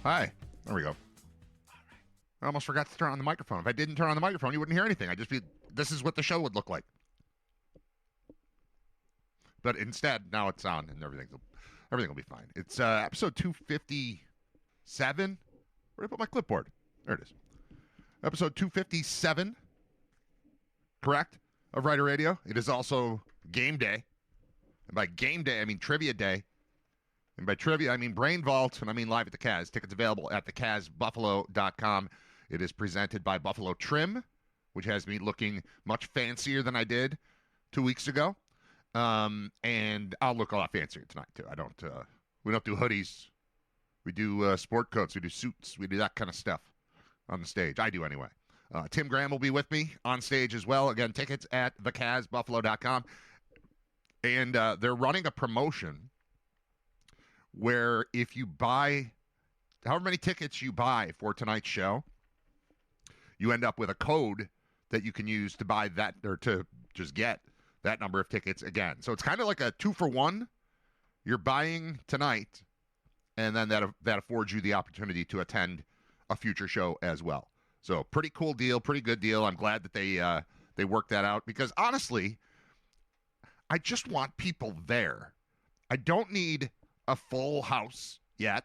Hi. There we go. I almost forgot to turn on the microphone. If I didn't turn on the microphone, you wouldn't hear anything. I'd just be, this is what the show would look like. But instead, now it's on and everything will be fine. It's episode 257. Where did I put my clipboard? There it is. Episode 257, correct, of Riter Radio. It is also game day. And by game day, I mean trivia day. And by trivia, I mean Brain Vault, and I mean live at the Kaz. Tickets available at thekazbuffalo.com. It is presented by Buffalo Trim, which has me looking much fancier than I did 2 weeks ago. And I'll look a lot fancier tonight, too. We don't do hoodies. We do sport coats. We do suits. We do that kind of stuff on the stage. I do anyway. Tim Graham will be with me on stage as well. Again, tickets at thekazbuffalo.com. And they're running a promotion where if you buy however many tickets you buy for tonight's show, you end up with a code that you can use to buy that, or to just get that number of tickets again. So it's kind of like a 2-for-1. You're buying tonight, and then that affords you the opportunity to attend a future show as well. So pretty cool deal, pretty good deal. I'm glad that they worked that out, because honestly, I just want people there. I don't need a full house yet.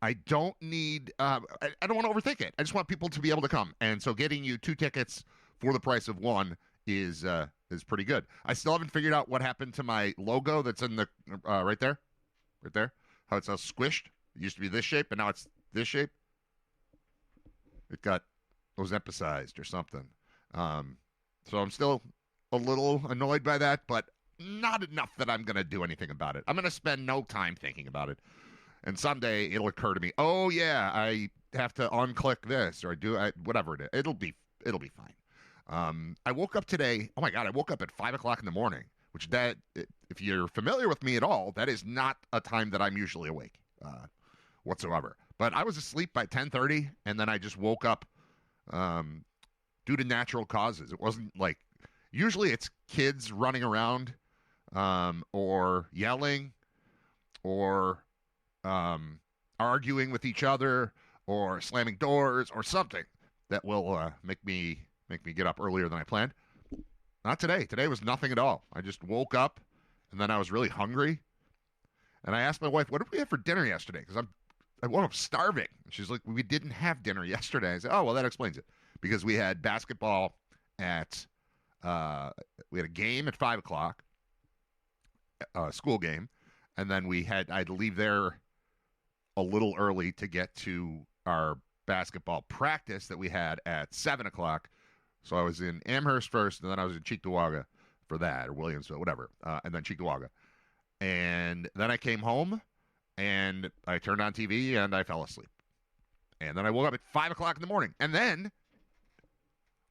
I don't need, I don't want to overthink it. I just want people to be able to come. And so getting you 2 tickets for the price of 1 is pretty good. I still haven't figured out what happened to my logo that's in the, right there, how it's all squished. It used to be this shape, and now it's this shape. It was emphasized or something. So I'm still a little annoyed by that, but not enough that I'm going to do anything about it. I'm going to spend no time thinking about it. And someday it'll occur to me, oh yeah, I have to unclick this, or whatever it is. It'll be fine. I woke up today. Oh my God, I woke up at 5 o'clock in the morning, which if you're familiar with me at all, that is not a time that I'm usually awake whatsoever. But I was asleep by 10:30, and then I just woke up due to natural causes. It wasn't like, usually it's kids running around or yelling or arguing with each other or slamming doors or something that will make me get up earlier than I planned. Not today. Today was nothing at all. I just woke up, and then I was really hungry, and I asked my wife, what did we have for dinner yesterday? Because I woke up starving. And she's like, we didn't have dinner yesterday. I said, oh, well, that explains it. Because we had basketball we had a game at 5 o'clock, a school game, and then I had to leave there a little early to get to our basketball practice that we had at 7 o'clock. So I was in Amherst first, and then I was in Cheektowaga for that, or Williamsville, whatever, and then Cheektowaga. And then I came home, and I turned on TV, and I fell asleep. And then I woke up at 5 o'clock in the morning. And then,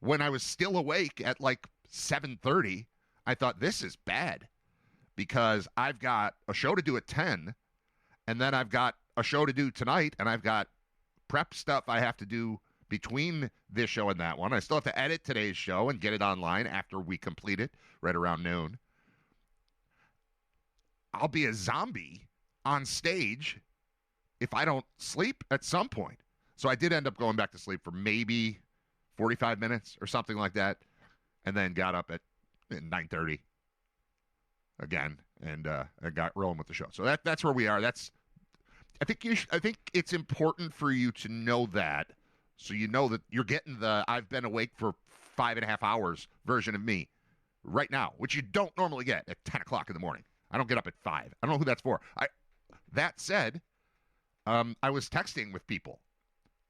when I was still awake at like 7:30, I thought, this is bad, because I've got a show to do at 10, and then I've got a show to do tonight, and I've got prep stuff I have to do between this show and that one. I still have to edit today's show and get it online after we complete it right around noon. I'll be a zombie on stage if I don't sleep at some point. So I did end up going back to sleep for maybe 45 minutes or something like that, and then got up at 9:30 again, and I got rolling with the show. So that's where we are. I think it's important for you to know that, so you know that you're getting the I've been awake for 5.5 hours version of me right now, which you don't normally get at 10 o'clock in the morning. I don't get up at 5. I don't know who that's for. That said, I was texting with people.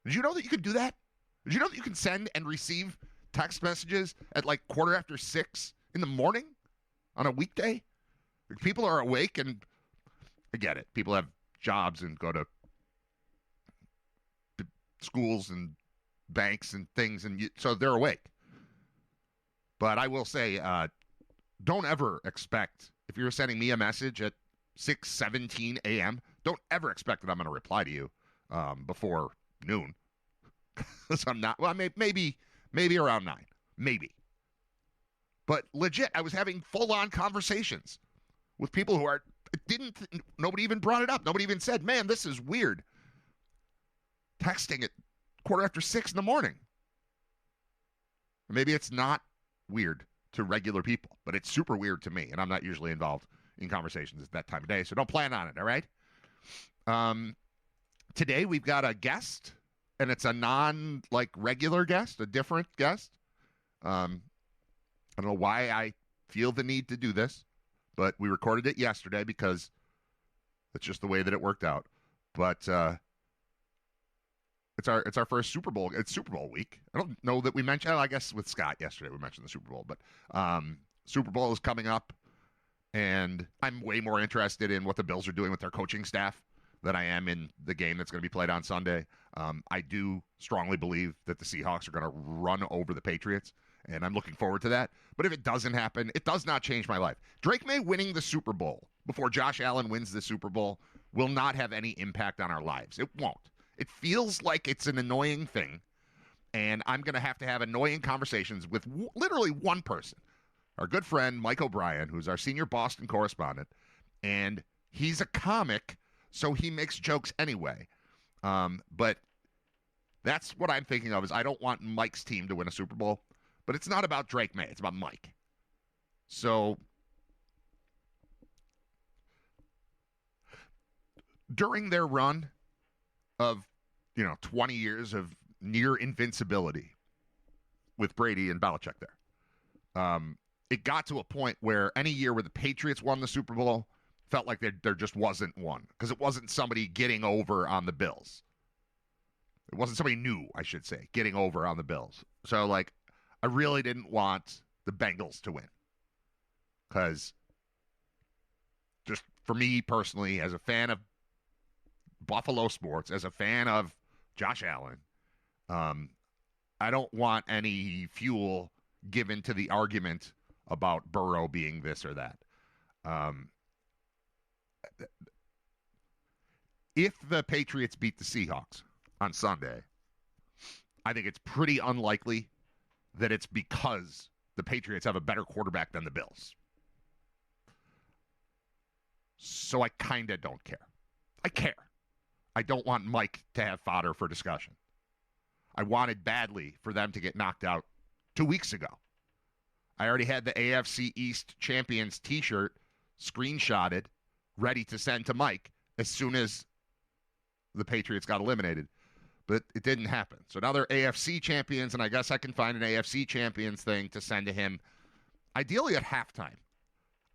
Did you know that you could do that? Did you know that you can send and receive text messages at like 6:15 in the morning on a weekday? People are awake, and I get it. People have jobs and go to schools and banks and things, and so they're awake. But I will say, don't ever expect, if you're sending me a message at 6:17 a.m., don't ever expect that I'm going to reply to you before noon. Because I'm not. Well, maybe around 9. Maybe. But legit, I was having full-on conversations with people who nobody even brought it up. Nobody even said, man, this is weird. texting at 6:15 in the morning. Maybe it's not weird to regular people, but it's super weird to me, and I'm not usually involved in conversations at that time of day, so don't plan on it, all right? Today we've got a guest, and it's a regular guest, a different guest. I don't know why I feel the need to do this, but we recorded it yesterday because it's just the way that it worked out. But it's our first Super Bowl. It's Super Bowl week. I don't know that we mentioned. I guess with Scott yesterday we mentioned the Super Bowl, but Super Bowl is coming up, and I'm way more interested in what the Bills are doing with their coaching staff than I am in the game that's going to be played on Sunday. I do strongly believe that the Seahawks are going to run over the Patriots, and I'm looking forward to that. But if it doesn't happen, it does not change my life. Drake May winning the Super Bowl before Josh Allen wins the Super Bowl will not have any impact on our lives. It won't. It feels like it's an annoying thing, and I'm going to have annoying conversations with literally one person, our good friend Mike O'Brien, who's our senior Boston correspondent, and he's a comic, so he makes jokes anyway. But that's what I'm thinking of is I don't want Mike's team to win a Super Bowl, but it's not about Drake May. It's about Mike. So during their run of 20 years of near invincibility with Brady and Belichick there, it got to a point where any year where the Patriots won the Super Bowl felt like there just wasn't one, because it wasn't somebody getting over on the Bills. It wasn't somebody new, I should say, getting over on the Bills. So, I really didn't want the Bengals to win, because just for me personally, as a fan of Buffalo sports, as a fan of Josh Allen, I don't want any fuel given to the argument about Burrow being this or that. If the Patriots beat the Seahawks on Sunday, I think it's pretty unlikely that it's because the Patriots have a better quarterback than the Bills. So I kind of don't care. I care. I don't want Mike to have fodder for discussion. I wanted badly for them to get knocked out 2 weeks ago. I already had the AFC East Champions t-shirt screenshotted, ready to send to Mike as soon as the Patriots got eliminated. But it didn't happen. So now they're AFC champions, and I guess I can find an AFC champions thing to send to him, ideally at halftime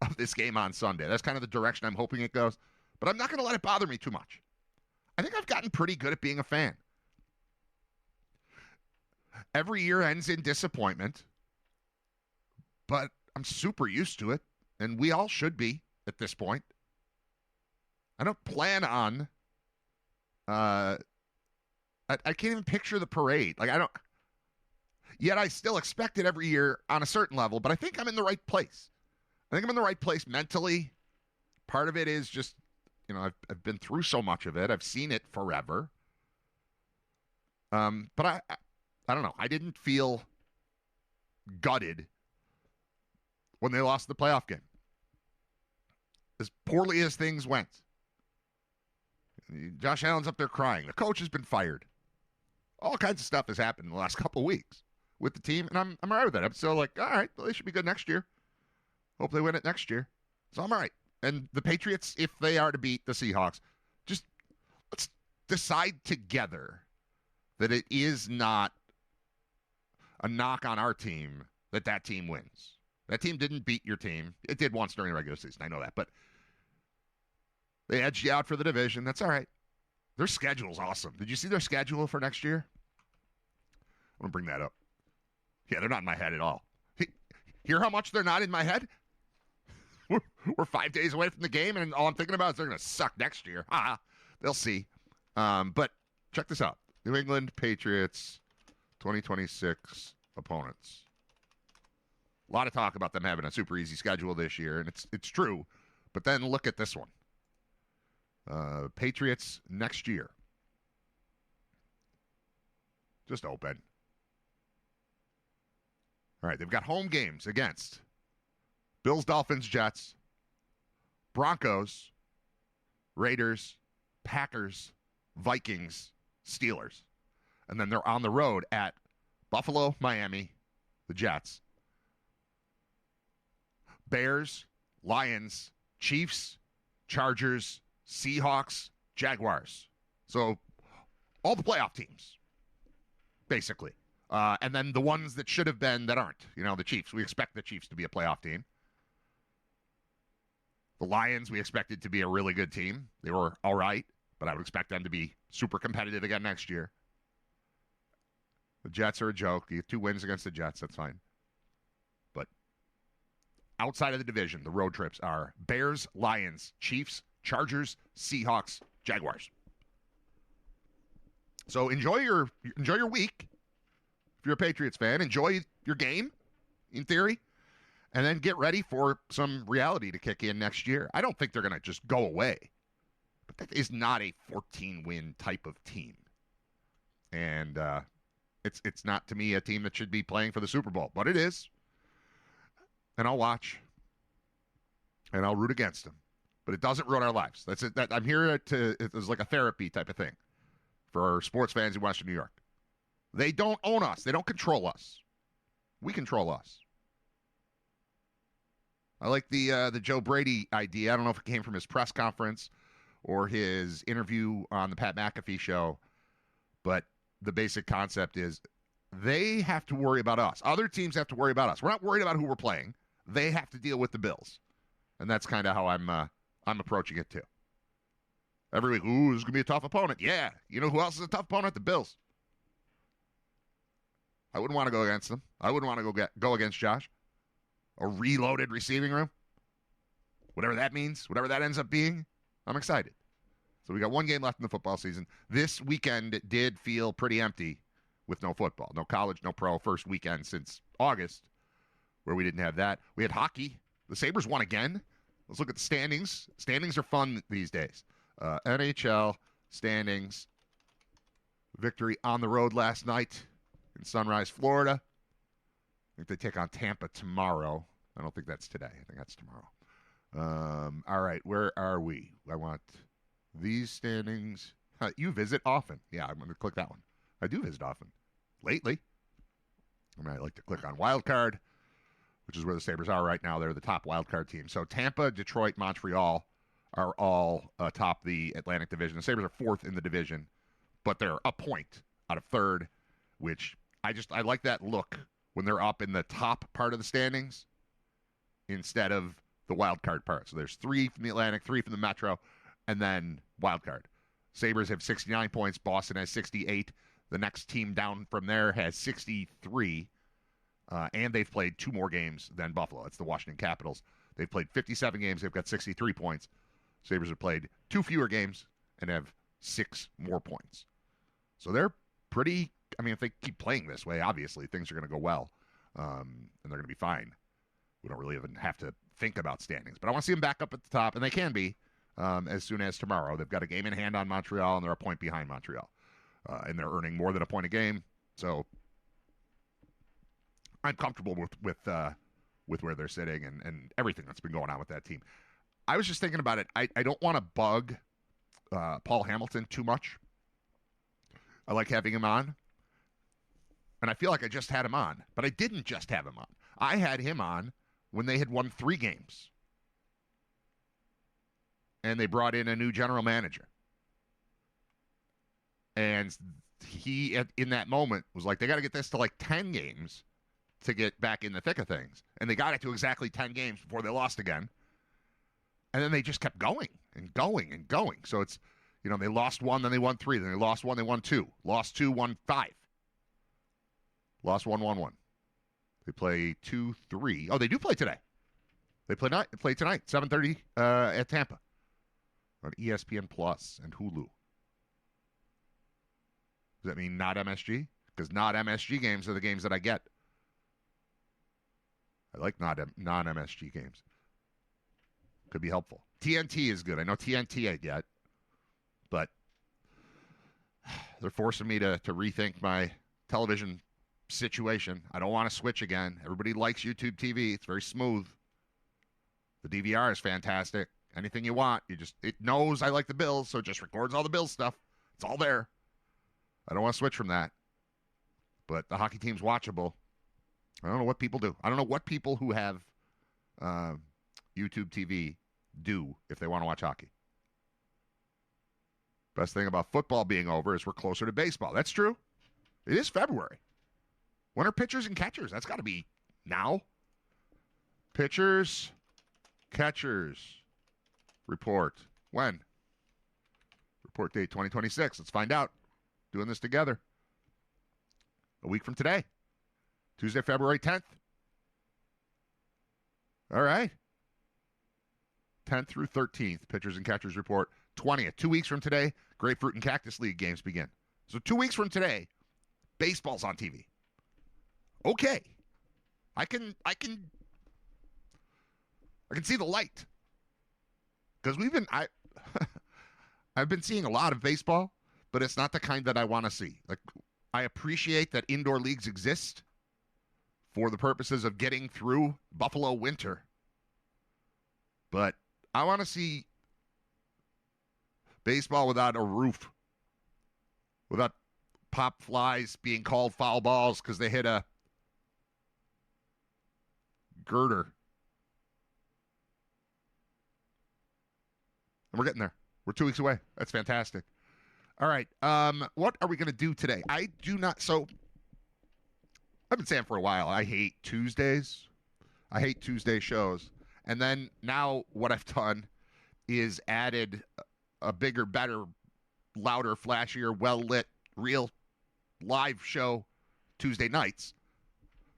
of this game on Sunday. That's kind of the direction I'm hoping it goes. But I'm not going to let it bother me too much. I think I've gotten pretty good at being a fan. Every year ends in disappointment, but I'm super used to it, and we all should be at this point. I don't plan on I can't even picture the parade. Yet I still expect it every year on a certain level, but I think I'm in the right place. I think I'm in the right place mentally. Part of it is just, I've been through so much of it. I've seen it forever. But I don't know. I didn't feel gutted when they lost the playoff game. As poorly as things went. Josh Allen's up there crying. The coach has been fired. All kinds of stuff has happened in the last couple of weeks with the team, and I'm all right with that. I'm still all right, well, they should be good next year. Hope they win it next year. So I'm all right. And the Patriots, if they are to beat the Seahawks, just let's decide together that it is not a knock on our team that team wins. That team didn't beat your team. It did once during the regular season. I know that. But they edged you out for the division. That's all right. Their schedule's awesome. Did you see their schedule for next year? I'm going to bring that up. Yeah, they're not in my head at all. Hear how much they're not in my head? We're 5 days away from the game, and all I'm thinking about is they're going to suck next year. They'll see. But check this out. New England Patriots 2026 opponents. A lot of talk about them having a super easy schedule this year, and it's true. But then look at this one. Patriots next year. Just open. All right, they've got home games against Bills, Dolphins, Jets, Broncos, Raiders, Packers, Vikings, Steelers. And then they're on the road at Buffalo, Miami, the Jets, Bears, Lions, Chiefs, Chargers, Seahawks, Jaguars. So all the playoff teams, basically. And then the ones that should have been that aren't. The Chiefs. We expect the Chiefs to be a playoff team. The Lions, we expected to be a really good team. They were all right, but I would expect them to be super competitive again next year. The Jets are a joke. You get 2 wins against the Jets. That's fine. But outside of the division, the road trips are Bears, Lions, Chiefs, Chargers, Seahawks, Jaguars. So enjoy your week. If you're a Patriots fan, enjoy your game, in theory, and then get ready for some reality to kick in next year. I don't think they're going to just go away, but that is not a 14-win type of team. And it's not, to me, a team that should be playing for the Super Bowl, but it is. And I'll watch, and I'll root against them. But it doesn't ruin our lives. That's it. I'm here it's like a therapy type of thing for sports fans in Western New York. They don't own us. They don't control us. We control us. I like the Joe Brady idea. I don't know if it came from his press conference or his interview on the Pat McAfee show, but the basic concept is they have to worry about us. Other teams have to worry about us. We're not worried about who we're playing. They have to deal with the Bills. And that's kind of how I'm approaching it too. Every week, ooh, this is going to be a tough opponent. Yeah. You know who else is a tough opponent? The Bills. I wouldn't want to go against them. I wouldn't want to go against Josh. A reloaded receiving room. Whatever that means, whatever that ends up being, I'm excited. So we got 1 game left in the football season. This weekend did feel pretty empty with no football. No college, no pro. First weekend since August where we didn't have that. We had hockey. The Sabres won again. Let's look at the standings. Standings are fun these days. NHL standings. Victory on the road last night in Sunrise, Florida. I think they take on Tampa tomorrow. I don't think that's today. I think that's tomorrow. All right, where are we? I want these standings. You visit often. Yeah, I'm going to click that one. I do visit often. Lately. I like to click on wild card, which is where the Sabres are right now. They're the top wild card team. So Tampa, Detroit, Montreal are all atop the Atlantic Division. The Sabres are 4th in the division, but they're a point out of 3rd, which I like that look when they're up in the top part of the standings instead of the wild card part. So there's 3 from the Atlantic, 3 from the Metro, and then wild card. Sabres have 69 points. Boston has 68. The next team down from there has 63. And they've played 2 more games than Buffalo. It's the Washington Capitals. They've played 57 games. They've got 63 points. Sabres have played 2 fewer games and have 6 more points. So they're pretty, if they keep playing this way, obviously things are going to go well. And they're going to be fine. We don't really even have to think about standings. But I want to see them back up at the top, and they can be as soon as tomorrow. They've got a game in hand on Montreal, and they're a point behind Montreal. And they're earning more than a point a game. So I'm comfortable with where they're sitting and everything that's been going on with that team. I was just thinking about it. I don't want to bug Paul Hamilton too much. I like having him on. And I feel like I just had him on. But I didn't just have him on. I had him on when they had won 3 games. And they brought in a new general manager. And he, in that moment, was like, they got to get this to like 10 games to get back in the thick of things. And they got it to exactly 10 games before they lost again. And then they just kept going and going and going. So it's, they lost 1, then they won 3. Then they lost 1, they won 2. Lost 2, won 5. Lost 1, won 1. They play 2, 3. Oh, they do play today. They play tonight, 7:30 at Tampa on ESPN Plus and Hulu. Does that mean not MSG? Because not MSG games are the games that I get. I like non-MSG games. Could be helpful. TNT is good. I know TNT I get, but they're forcing me to rethink my television situation. I don't want to switch again. Everybody likes YouTube TV. It's very smooth. The DVR is fantastic. Anything you want, it knows I like the Bills, so it just records all the Bills stuff. It's all there. I don't want to switch from that. But the hockey team's watchable. I don't know what people do. I don't know what people who have YouTube TV do if they want to watch hockey. Best thing about football being over is we're closer to baseball. That's true. It is February. When are pitchers and catchers? That's got to be now. Pitchers, catchers, report. When? Report date 2026. Let's find out. Doing this together. A week from today. Tuesday, February 10th. All right. 10th through 13th, pitchers and catchers report. 20th, 2 weeks from today, Grapefruit and Cactus League games begin. So 2 weeks from today, baseball's on TV. Okay. I can see the light. Because I've been seeing a lot of baseball, but it's not the kind that I want to see. Like, I appreciate that indoor leagues exist for the purposes of getting through Buffalo winter. But I want to see baseball without a roof, without pop flies being called foul balls because they hit a girder. And we're getting there. We're 2 weeks away. That's fantastic. All right. What are we going to do today? So I've been saying for a while, I hate Tuesdays. I hate Tuesday shows. And then now what I've done is added a bigger, better, louder, flashier, well-lit, real live show Tuesday nights,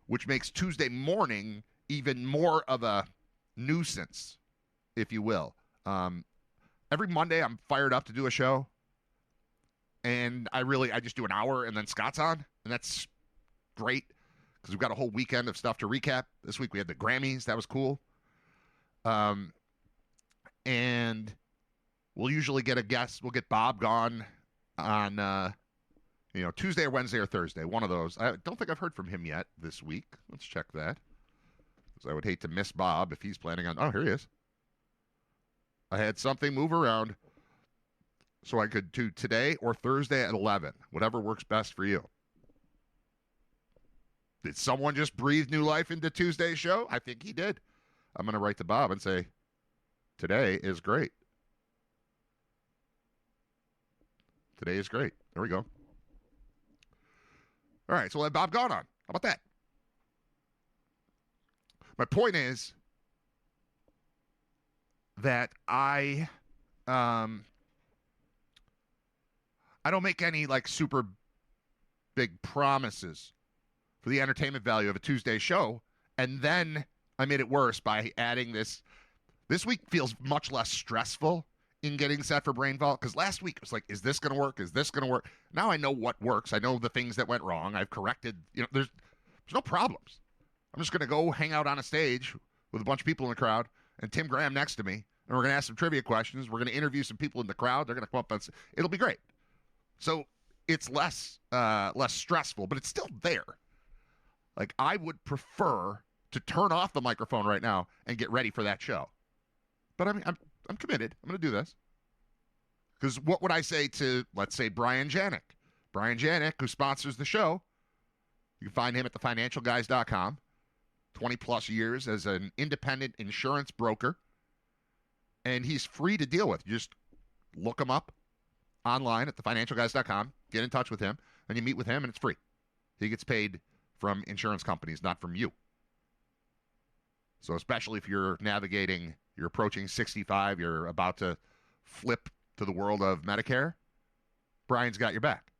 which makes Tuesday morning even more of a nuisance, if you will. Every Monday I'm fired up to do a show, and I just do an hour, and then Scott's on, and that's great because we've got a whole weekend of stuff to recap. This week we had the Grammys. That was cool. And we'll usually get a guest. We'll get Bob Gaughan on, Tuesday or Wednesday or Thursday, one of those. I don't think I've heard from him yet this week. Let's check that. Because I would hate to miss Bob if he's planning on, oh, here he is. I had something move around so I could do today or Thursday at 11, whatever works best for you. Did someone just breathe new life into Tuesday's show? I think he did. I'm going to write to Bob and say, today is great. Today is great. There we go. All right, so we'll have Bob Gaughan on. How about that? My point is that I don't make any super big promises for the entertainment value of a Tuesday show, and then I made it worse by adding this. This week feels much less stressful in getting set for Brain Vault, because last week it was like, is this going to work? Is this going to work? Now I know what works. I know the things that went wrong. I've corrected. There's no problems. I'm just going to go hang out on a stage with a bunch of people in the crowd and Tim Graham next to me, and we're going to ask some trivia questions. We're going to interview some people in the crowd. They're going to come up and it'll be great. So it's less stressful, but it's still there. Like, I would prefer to turn off the microphone right now and get ready for that show. But I'm committed. I'm going to do this. Because what would I say to, let's say, Brian Janik? Brian Janik, who sponsors the show. You can find him at thefinancialguys.com. 20-plus years as an independent insurance broker. And he's free to deal with. You just look him up online at thefinancialguys.com. Get in touch with him. And you meet with him, and it's free. He gets paid from insurance companies, not from you. So especially if you're approaching 65, you're about to flip to the world of Medicare, Brian's got your back.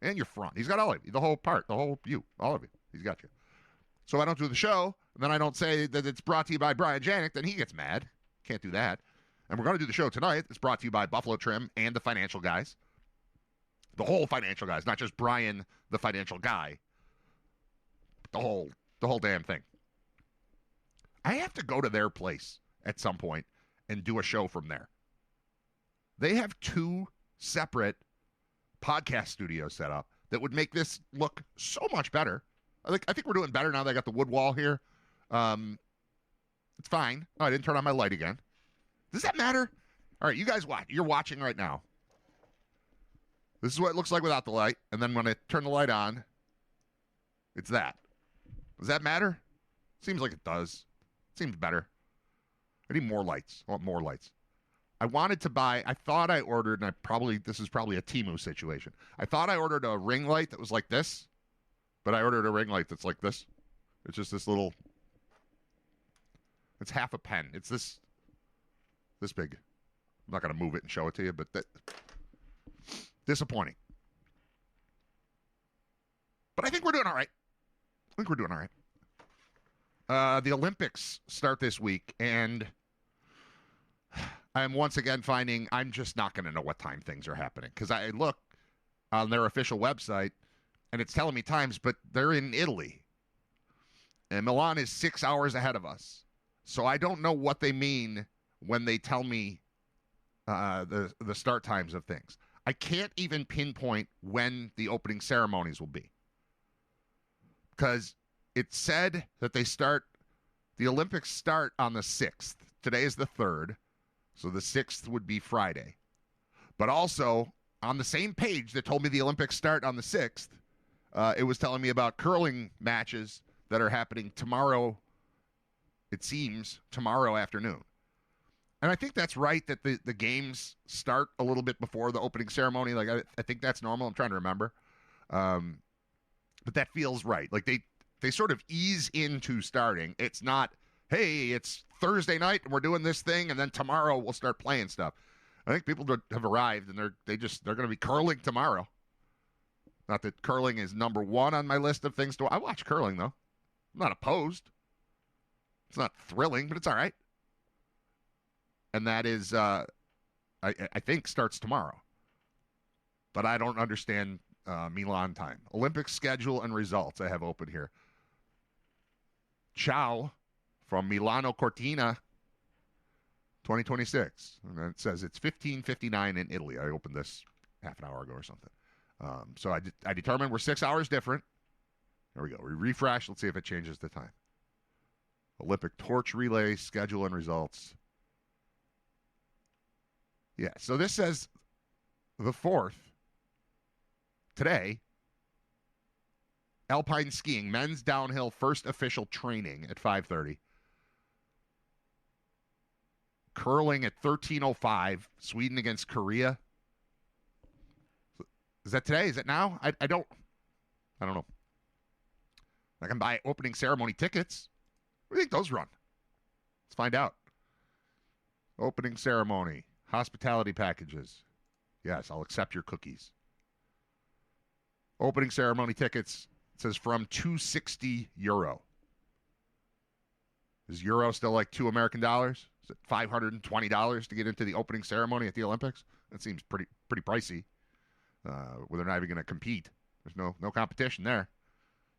And your front. He's got all of you, the whole part, the whole you, all of you. He's got you. So I don't do the show, and then I don't say that it's brought to you by Brian Janik, then he gets mad. Can't do that. And we're going to do the show tonight. It's brought to you by Buffalo Trim and the Financial Guys. The whole Financial Guys, not just Brian, the financial guy. The whole damn thing. I have to go to their place at some point and do a show from there. They have 2 separate podcast studios set up that would make this look so much better. I think we're doing better now that I got the wood wall here. It's fine. Oh, I didn't turn on my light again. Does that matter? All right, you guys watch. You're watching right now. This is what it looks like without the light. And then when I turn the light on, it's that. Does that matter? Seems like it does. Seems better. I need more lights. I want more lights. I wanted to buy, I thought I ordered, and this is probably a Temu situation. I thought I ordered a ring light that was like this, but I ordered a ring light that's like this. It's just this little, it's half a pen. It's this big. I'm not going to move it and show it to you, but disappointing. But I think we're doing all right. The Olympics start this week, and I'm once again finding I'm just not going to know what time things are happening, because I look on their official website, and it's telling me times, but they're in Italy. And Milan is 6 hours ahead of us. So I don't know what they mean when they tell me the start times of things. I can't even pinpoint when the opening ceremonies will be, because it said that the Olympics start on the 6th. Today is the 3rd, so the 6th would be Friday. But also, on the same page that told me the Olympics start on the 6th, it was telling me about curling matches that are happening tomorrow, it seems, tomorrow afternoon. And I think that's right that the games start a little bit before the opening ceremony. Like, I think that's normal. I'm trying to remember. But that feels right. Like, they sort of ease into starting. It's not, hey, it's Thursday night and we're doing this thing, and then tomorrow we'll start playing stuff. I think people have arrived, and they're going to be curling tomorrow. Not that curling is number one on my list of things to watch. I watch curling, though. I'm not opposed. It's not thrilling, but it's all right. And that is, I think, starts tomorrow. But I don't understand Milan time. Olympic schedule and results I have open here. Ciao from Milano Cortina, 2026. And it says it's 15:59 in Italy. I opened this half an hour ago or something. So I determined we're 6 hours different. There we go. We refresh. Let's see if it changes the time. Olympic torch relay, schedule and results. Yeah, so this says the 4th, today, alpine skiing, men's downhill first official training at 5:30. Curling at 13:05, Sweden against Korea. Is that today? Is it now? I don't know. I can buy opening ceremony tickets. What do you think those run? Let's find out. Opening ceremony, hospitality packages. Yes, I'll accept your cookies. Opening ceremony tickets, it says from €260. Is euro still like $2 American? Is it $520 to get into the opening ceremony at the Olympics? That seems pretty pricey. Where they're not even going to compete. There's no competition there.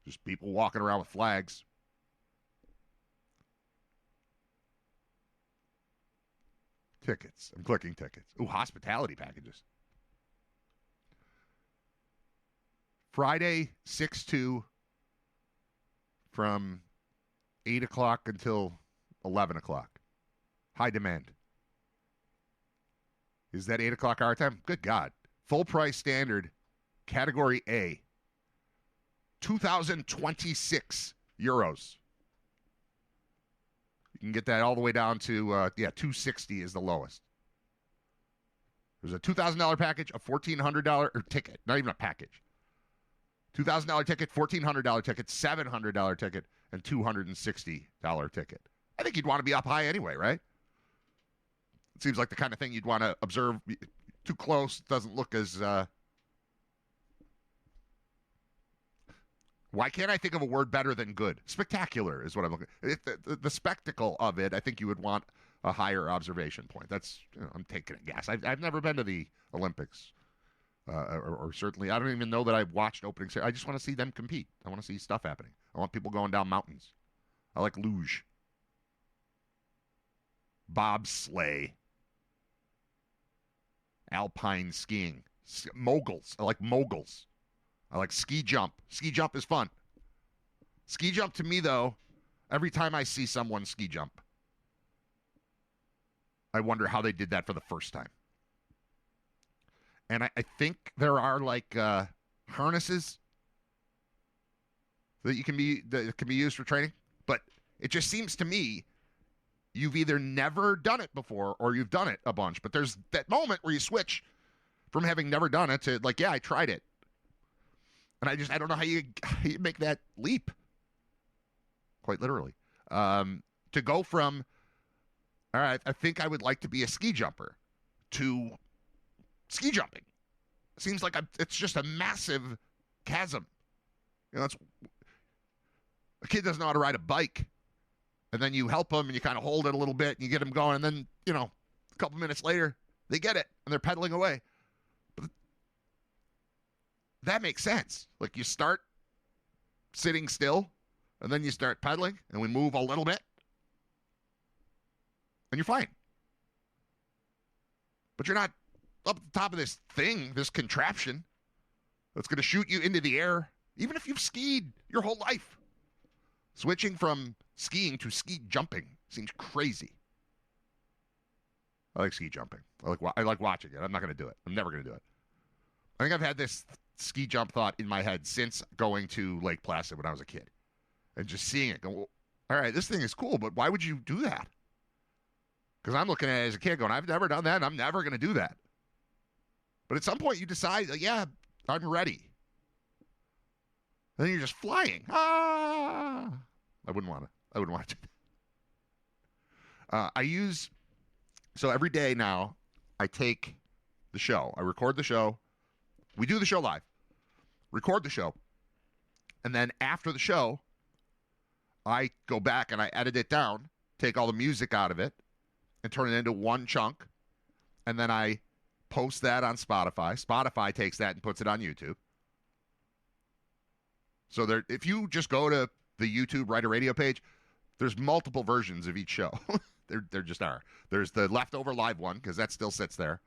Just people walking around with flags. Tickets. I'm clicking tickets. Ooh, hospitality packages. Friday, 6/2 from 8 o'clock until 11 o'clock. High demand. Is that 8 o'clock our time? Good God. Full price standard, category A, €2,026. You can get that all the way down to, $260 is the lowest. There's a $2,000 package, a $1,400 ticket, not even a package. $2,000 ticket, $1,400 ticket, $700 ticket, and $260 ticket. I think you'd want to be up high anyway, right? It seems like the kind of thing you'd want to observe. Too close, doesn't look as... Why can't I think of a word better than good? Spectacular is what I'm looking at. The spectacle of it, I think you would want a higher observation point. That's, I'm taking a guess. I've never been to the Olympics. Or certainly, I don't even know that I've watched opening ceremony. I just want to see them compete. I want to see stuff happening. I want people going down mountains. I like luge. Bobsleigh. Alpine skiing. Moguls. I like moguls. I like ski jump. Ski jump is fun. Ski jump to me, though, every time I see someone ski jump, I wonder how they did that for the first time. And I think there are like harnesses that can be used for training. But it just seems to me you've either never done it before or you've done it a bunch. But there's that moment where you switch from having never done it to like, yeah, I tried it. And I don't know how you make that leap. Quite literally. To go from, all right, I think I would like to be a ski jumper to ski jumping. Seems like it's just a massive chasm. You know, a kid doesn't know how to ride a bike. And then you help them and you kind of hold it a little bit and you get them going. And then, you know, a couple minutes later, they get it and they're pedaling away. But that makes sense. Like you start sitting still and then you start pedaling and we move a little bit and you're fine. But you're not up at the top of this thing, this contraption that's going to shoot you into the air, even if you've skied your whole life. Switching from skiing to ski jumping seems crazy. I like ski jumping. I like watching it. I'm not going to do it. I'm never going to do it. I think I've had this ski jump thought in my head since going to Lake Placid when I was a kid. And just seeing it, go, well, all right, this thing is cool, but why would you do that? Because I'm looking at it as a kid going, I've never done that, and I'm never going to do that. But at some point you decide, yeah, I'm ready. And then you're just flying. Ah! I wouldn't want to. So every day now, I take the show. I record the show. We do the show live. Record the show. And then after the show, I go back and I edit it down, take all the music out of it, and turn it into one chunk. And then I post that on Spotify. Spotify takes that and puts it on YouTube. So if you just go to the YouTube Riter Radio page, there's multiple versions of each show. there just are. There's the leftover live one, because that still sits there.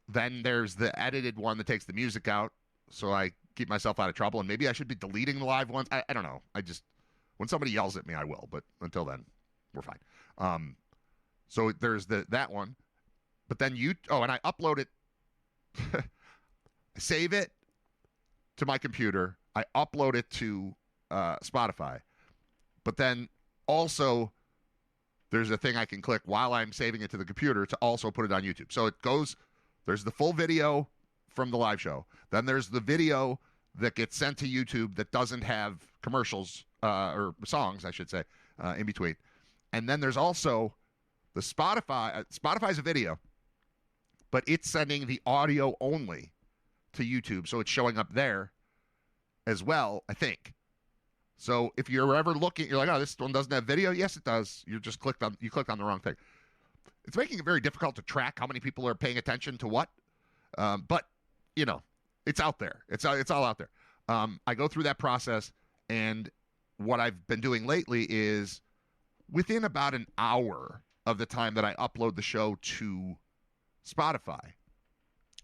Then there's the edited one that takes the music out, so I keep myself out of trouble. And maybe I should be deleting the live ones. I don't know. When somebody yells at me, I will. But until then, we're fine. So there's that one. But then and I upload it. I save it to my computer. I upload it to Spotify. But then also there's a thing I can click while I'm saving it to the computer to also put it on YouTube. So it goes, there's the full video from the live show. Then there's the video that gets sent to YouTube that doesn't have commercials or songs, I should say, in between. And then there's also the Spotify. Spotify's a video, but it's sending the audio only to YouTube. So it's showing up there as well, I think. So if you're ever looking, you're like, oh, this one doesn't have video. Yes, it does. You clicked on the wrong thing. It's making it very difficult to track how many people are paying attention to what. But, you know, it's out there. It's all out there. I go through that process, and what I've been doing lately is within about an hour of the time that I upload the show to Spotify,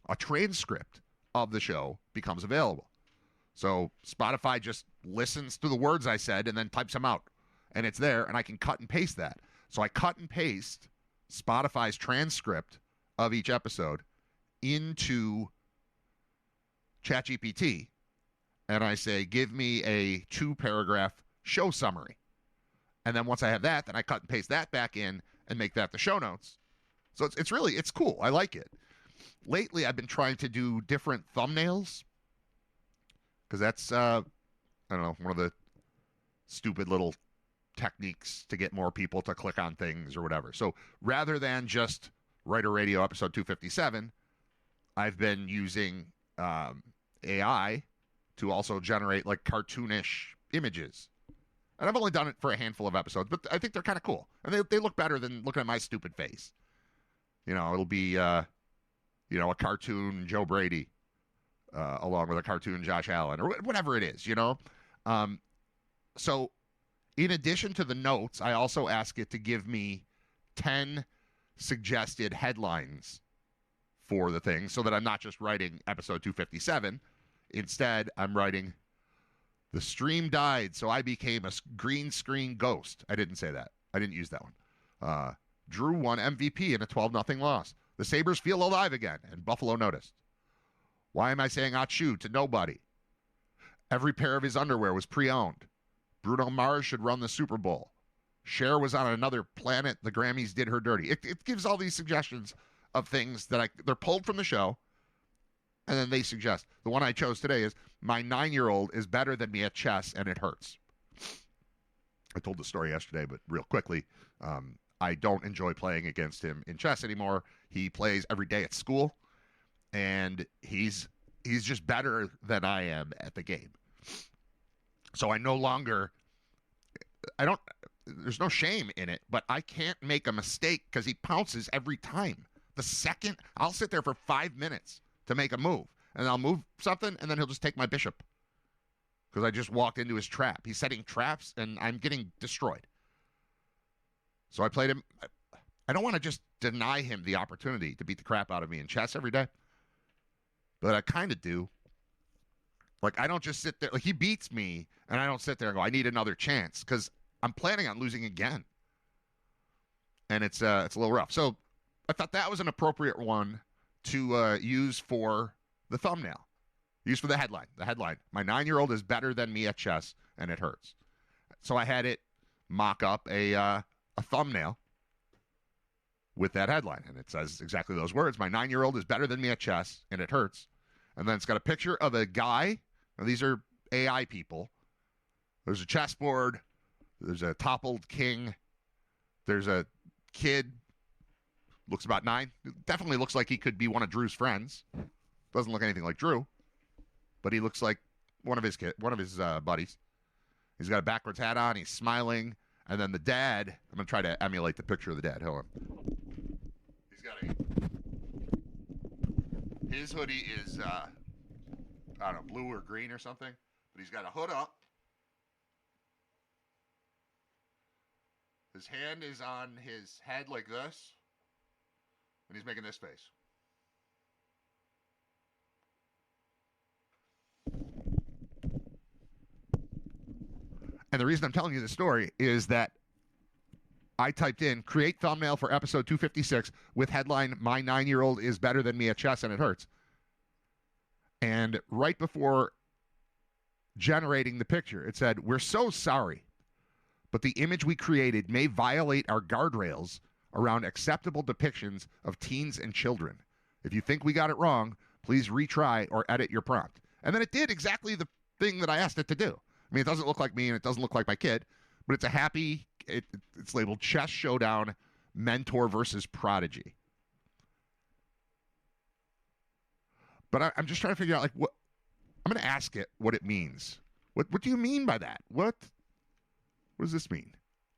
a transcript of the show becomes available. So Spotify just listens to the words I said and then types them out. And it's there, and I can cut and paste that. So I cut and paste Spotify's transcript of each episode into ChatGPT, and I say, give me a 2-paragraph show summary. And then once I have that, then I cut and paste that back in and make that the show notes. So it's cool. I like it. Lately, I've been trying to do different thumbnails, because that's, I don't know, one of the stupid little techniques to get more people to click on things or whatever. So rather than just Riter Radio episode 257, I've been using AI to also generate like cartoonish images. And I've only done it for a handful of episodes, but I think they're kind of cool. And they look better than looking at my stupid face. You know, it'll be, a cartoon Joe Brady along with a cartoon Josh Allen or whatever it is, you know. So in addition to the notes, I also ask it to give me 10 suggested headlines for the thing so that I'm not just writing episode 257. Instead, I'm writing, the stream died, so I became a green screen ghost. I didn't say that. I didn't use that one. Drew won MVP in a 12-0 loss. The Sabres feel alive again, and Buffalo noticed. Why am I saying achoo to nobody? Every pair of his underwear was pre-owned. Bruno Mars should run the Super Bowl. Cher was on another planet. The Grammys did her dirty. It gives all these suggestions of things that they're pulled from the show, and then they suggest. The one I chose today is, my 9-year-old is better than me at chess, and it hurts. I told the story yesterday, but real quickly, I don't enjoy playing against him in chess anymore. He plays every day at school, and he's just better than I am at the game. So I no longer, there's no shame in it, but I can't make a mistake because he pounces every time. The second, I'll sit there for 5 minutes to make a move, and I'll move something, and then he'll just take my bishop because I just walked into his trap. He's setting traps, and I'm getting destroyed. So I played him. I don't want to just deny him the opportunity to beat the crap out of me in chess every day, but I kind of do. Like, I don't just sit there. Like, he beats me, and I don't sit there and go, I need another chance, because I'm planning on losing again. And it's a little rough. So I thought that was an appropriate one to use for the thumbnail. Use for the headline. The headline, my 9-year-old is better than me at chess, and it hurts. So I had it mock up a thumbnail with that headline. And it says exactly those words. My 9-year-old is better than me at chess, and it hurts. And then it's got a picture of a guy. Now, these are AI people. There's a chessboard. There's a toppled king. There's a kid. Looks about 9. Definitely looks like he could be one of Drew's friends. Doesn't look anything like Drew, but he looks like one of his buddies. He's got a backwards hat on. He's smiling. And then the dad, I'm going to try to emulate the picture of the dad. Hold on. He's got his hoodie is, I don't know, blue or green or something. But he's got a hood up. His hand is on his head like this. And he's making this face. And the reason I'm telling you this story is that I typed in, create thumbnail for episode 256 with headline, my 9-year-old is better than me at chess and it hurts. And right before generating the picture, it said, we're so sorry, but the image we created may violate our guardrails around acceptable depictions of teens and children. If you think we got it wrong, please retry or edit your prompt. And then it did exactly the thing that I asked it to do. I mean, it doesn't look like me and it doesn't look like my kid, but it's a happy, it's labeled Chess Showdown, Mentor versus Prodigy. But I'm just trying to figure out, like, what, I'm going to ask it what it means. What do you mean by that? What does this mean?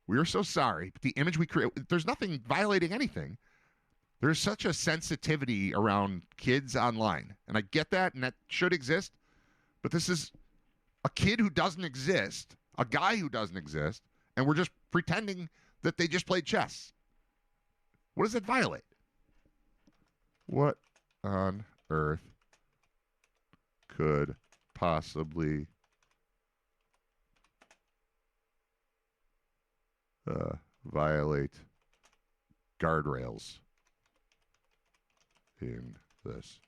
We are so sorry, but the image we create, there's nothing violating anything. There's such a sensitivity around kids online, and I get that, and that should exist, but this is a kid who doesn't exist, a guy who doesn't exist, and we're just pretending that they just played chess. What does it violate? What on earth could possibly violate guardrails in this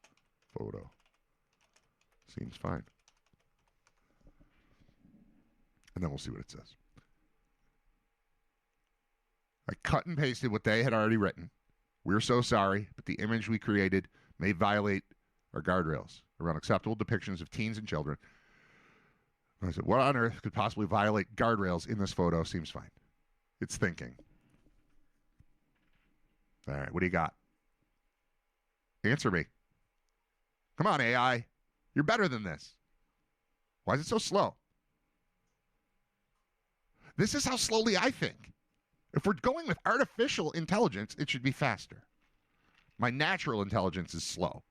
photo? Seems fine. And then we'll see what it says. I cut and pasted what they had already written. We're so sorry, but the image we created may violate our guardrails around acceptable depictions of teens and children. And I said, what on earth could possibly violate guardrails in this photo? Seems fine. It's thinking. All right, what do you got? Answer me. Come on, AI. You're better than this. Why is it so slow? This is how slowly I think. If we're going with artificial intelligence, it should be faster. My natural intelligence is slow.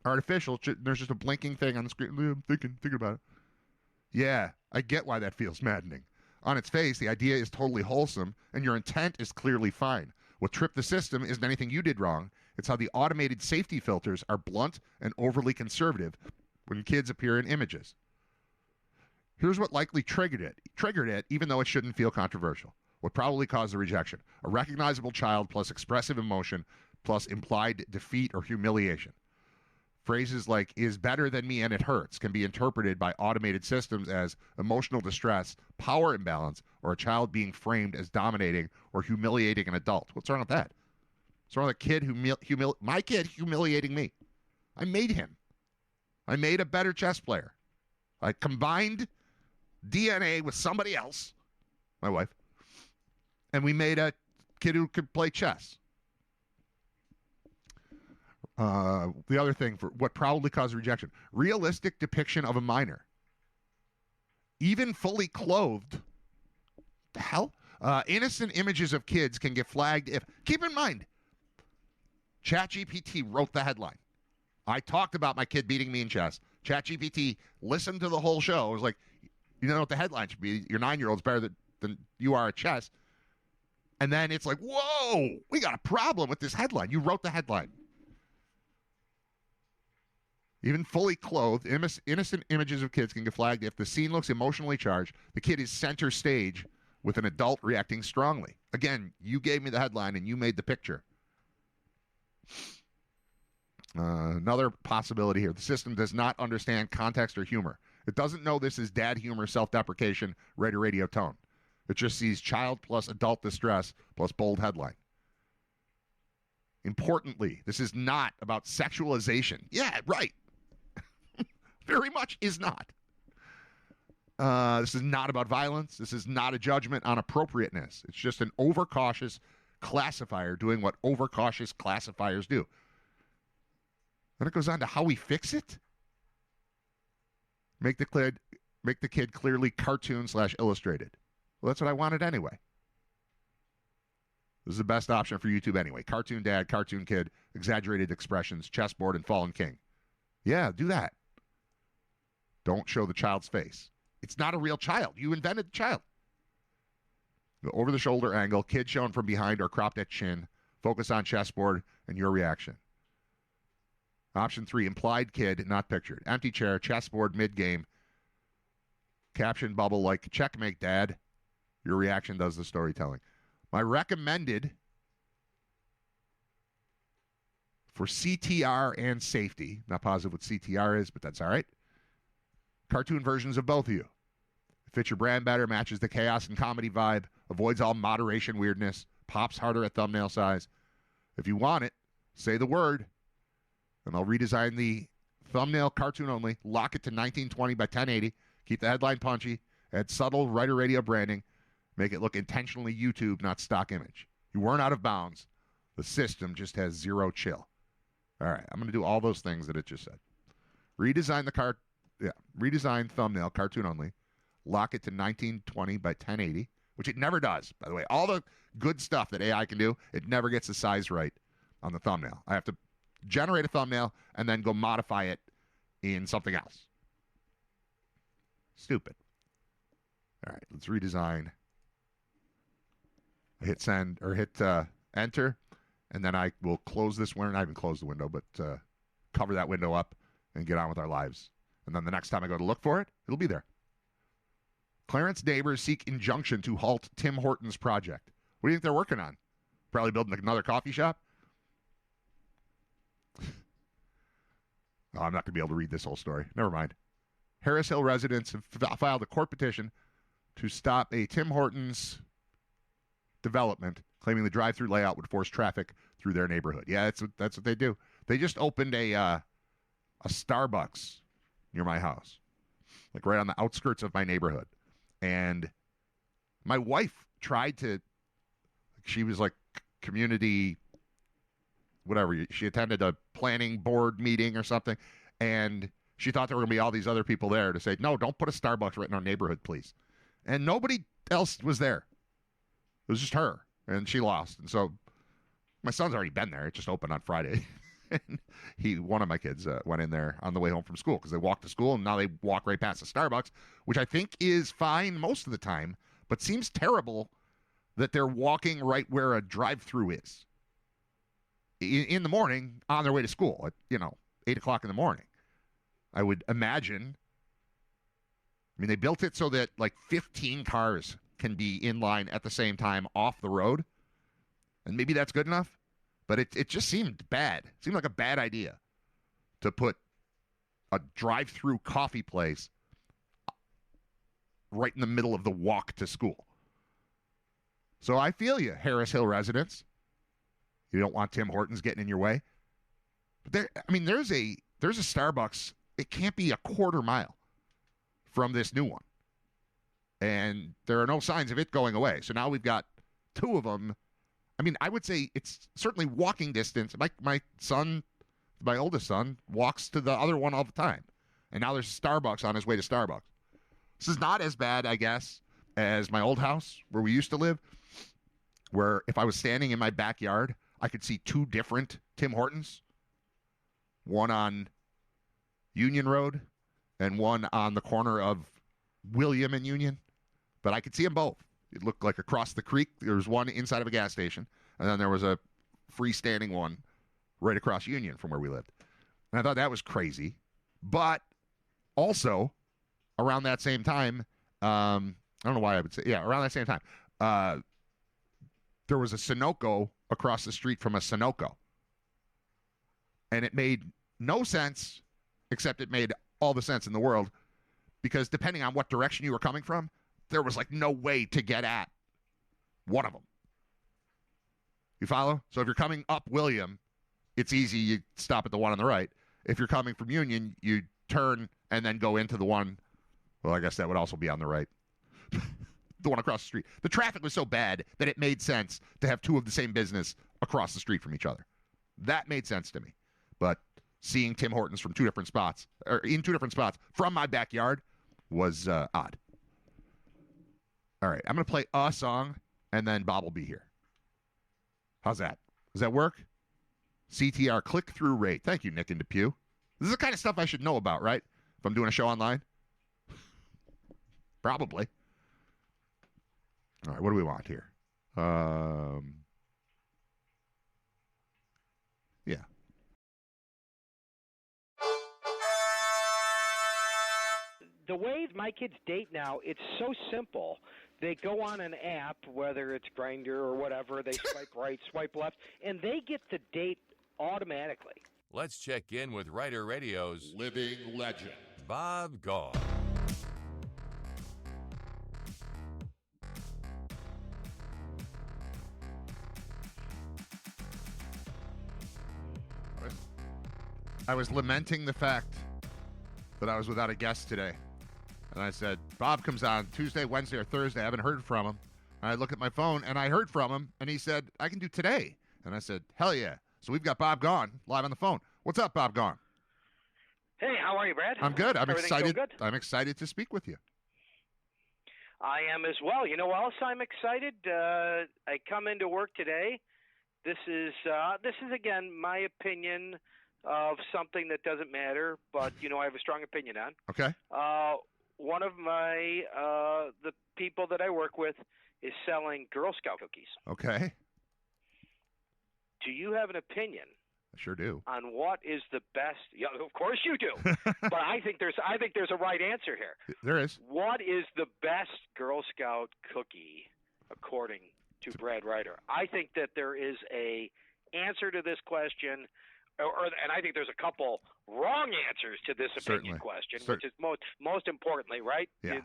Artificial, there's just a blinking thing on the screen. I'm thinking about it. Yeah, I get why that feels maddening. On its face, the idea is totally wholesome, and your intent is clearly fine. What tripped the system isn't anything you did wrong. It's how the automated safety filters are blunt and overly conservative when kids appear in images. Here's what likely triggered it, even though it shouldn't feel controversial. What probably caused the rejection? A recognizable child plus expressive emotion plus implied defeat or humiliation. Phrases like is better than me and it hurts can be interpreted by automated systems as emotional distress, power imbalance, or a child being framed as dominating or humiliating an adult. What's wrong with that? What's wrong with a kid my kid humiliating me? I made him. I made a better chess player. I combined DNA with somebody else, my wife, and we made a kid who could play chess. The other thing for what probably caused rejection, realistic depiction of a minor. Even fully clothed, the hell? Innocent images of kids can get flagged if, keep in mind, ChatGPT wrote the headline. I talked about my kid beating me in chess. ChatGPT listened to the whole show. It was like, you know what the headline should be? Your 9-year-old's better than you are at chess. And then it's like, whoa, we got a problem with this headline. You wrote the headline. Even fully clothed, innocent images of kids can get flagged if the scene looks emotionally charged, the kid is center stage with an adult reacting strongly. Again, you gave me the headline and you made the picture. Another possibility here. The system does not understand context or humor. It doesn't know this is dad humor, self-deprecation, Riter Radio tone. It just sees child plus adult distress plus bold headline. Importantly, this is not about sexualization. Yeah, right. Very much is not. This is not about violence. This is not a judgment on appropriateness. It's just an overcautious classifier doing what overcautious classifiers do. Then it goes on to how we fix it. Make the kid clearly cartoon/illustrated. Well, that's what I wanted anyway. This is the best option for YouTube anyway. Cartoon dad, cartoon kid, exaggerated expressions, chessboard, and fallen king. Yeah, do that. Don't show the child's face. It's not a real child. You invented the child. The over-the-shoulder angle, kid shown from behind or cropped at chin. Focus on chessboard and your reaction. Option 3, implied kid, not pictured. Empty chair, chessboard mid-game. Caption bubble like, checkmate, dad. Your reaction does the storytelling. My recommended for CTR and safety, not positive what CTR is, but that's all right. Cartoon versions of both of you. It fits your brand better, matches the chaos and comedy vibe, avoids all moderation weirdness, pops harder at thumbnail size. If you want it, say the word, and I'll redesign the thumbnail cartoon only, lock it to 1920 by 1080, keep the headline punchy, add subtle Riter Radio branding, make it look intentionally YouTube, not stock image. You weren't out of bounds. The system just has zero chill. All right, I'm going to do all those things that it just said. Redesign thumbnail, cartoon only. Lock it to 1920 by 1080, which it never does, by the way. All the good stuff that AI can do, it never gets the size right on the thumbnail. I have to generate a thumbnail and then go modify it in something else. Stupid. All right, let's redesign. I hit send or hit enter, and then I will close this window. Not even close the window, but cover that window up and get on with our lives. And then the next time I go to look for it, it'll be there. Clarence neighbors seek injunction to halt Tim Hortons project. What do you think they're working on? Probably building another coffee shop? Oh, I'm not going to be able to read this whole story. Never mind. Harris Hill residents have filed a court petition to stop a Tim Hortons development, claiming the drive-through layout would force traffic through their neighborhood. Yeah, that's what they do. They just opened a Starbucks near my house, like right on the outskirts of my neighborhood. And my wife tried to, she was like community, whatever. She attended a planning board meeting or something, and she thought there were going to be all these other people there to say, no, don't put a Starbucks right in our neighborhood, please. And nobody else was there. It was just her, and she lost. And so my son's already been there. It just opened on Friday. And one of my kids went in there on the way home from school because they walked to school, and now they walk right past the Starbucks, which I think is fine most of the time, but seems terrible that they're walking right where a drive-through is in the morning on their way to school at, 8 o'clock in the morning. I would imagine. I mean, they built it so that like 15 cars can be in line at the same time off the road. And maybe that's good enough. But it just seemed bad. It seemed like a bad idea to put a drive-through coffee place right in the middle of the walk to school. So I feel you, Harris Hill residents. You don't want Tim Hortons getting in your way. But there's a Starbucks. It can't be a quarter mile from this new one. And there are no signs of it going away. So now we've got two of them. I mean, I would say it's certainly walking distance. My son, my oldest son, walks to the other one all the time. And now there's Starbucks on his way to Starbucks. This is not as bad, I guess, as my old house where we used to live, where if I was standing in my backyard, I could see two different Tim Hortons, one on Union Road and one on the corner of William and Union. But I could see them both. It looked like across the creek. There was one inside of a gas station, and then there was a freestanding one right across Union from where we lived. And I thought that was crazy. But also, around that same time, I don't know why I would say, around that same time, there was a Sunoco across the street from a Sunoco. And it made no sense, except it made all the sense in the world, because depending on what direction you were coming from, there was like no way to get at one of them. You follow? So if you're coming up William, it's easy. You stop at the one on the right. If you're coming from Union, you turn and then go into the one. Well, I guess that would also be on the right. The one across the street. The traffic was so bad that it made sense to have two of the same business across the street from each other. That made sense to me. But seeing Tim Hortons from two different spots, or in two different spots from my backyard, was odd. All right, I'm going to play a song, and then Bob will be here. How's that? Does that work? CTR click-through rate. Thank you, Nick and Depew. This is the kind of stuff I should know about, right? If I'm doing a show online? Probably. All right, what do we want here? Yeah. The way my kids date now, it's so simple. They go on an app, whether it's Grindr or whatever, they swipe right, swipe left, and they get the date automatically. Let's check in with Riter Radio's living legend, Bob Gaughan. I was lamenting the fact that I was without a guest today. And I said, Bob comes on Tuesday, Wednesday, or Thursday. I haven't heard from him. And I look at my phone, and I heard from him, and he said, I can do today. And I said, hell yeah. So we've got Bob Gaughan live on the phone. What's up, Bob Gaughan? Hey, how are you, Brad? I'm good. I'm excited. Good? I'm excited to speak with you. I am as well. You know what else I'm excited? I come into work today. This is again my opinion of something that doesn't matter, but I have a strong opinion on. Okay. One of my the people that I work with is selling Girl Scout cookies. Okay. Do you have an opinion? I sure do. On what is the best? Yeah, of course you do. But I think there's a right answer here. There is. What is the best Girl Scout cookie according to Brad Riter? I think that there is a answer to this question. And I think there's a couple wrong answers to this opinion question, which is most importantly, right? Yeah.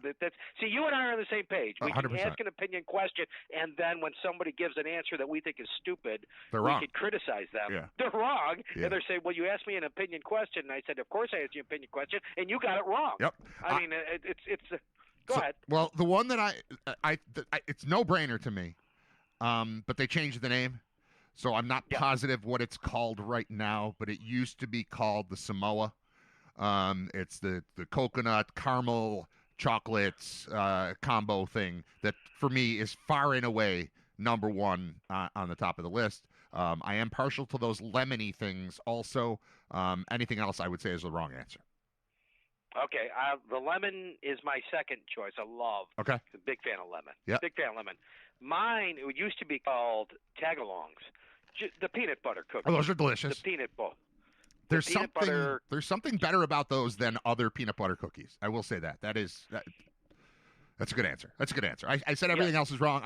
See, you and I are on the same page. We 100%. can ask an opinion question, and then when somebody gives an answer that we think is stupid, They're we wrong. could criticize them. Yeah. They're wrong, Yeah. and they're saying, well, you asked me an opinion question, and I said, of course I asked you an opinion question, and you got it wrong. Yep. I mean, it's go ahead. Well, the one that I it's no-brainer to me, but they changed the name. So I'm not positive what it's called right now, but it used to be called the Samoa. It's the coconut caramel chocolates combo thing that for me is far and away number one on the top of the list. I am partial to those lemony things also. Anything else I would say is the wrong answer. Okay, the lemon is my second choice. I love. Okay. I'm a big fan of lemon. Yeah. Big fan of lemon. Mine, it used to be called tagalongs. The peanut butter cookies. Oh, those are delicious. The peanut butter. There's something better about those than other peanut butter cookies. I will say that. That's a good answer. I said everything else is wrong.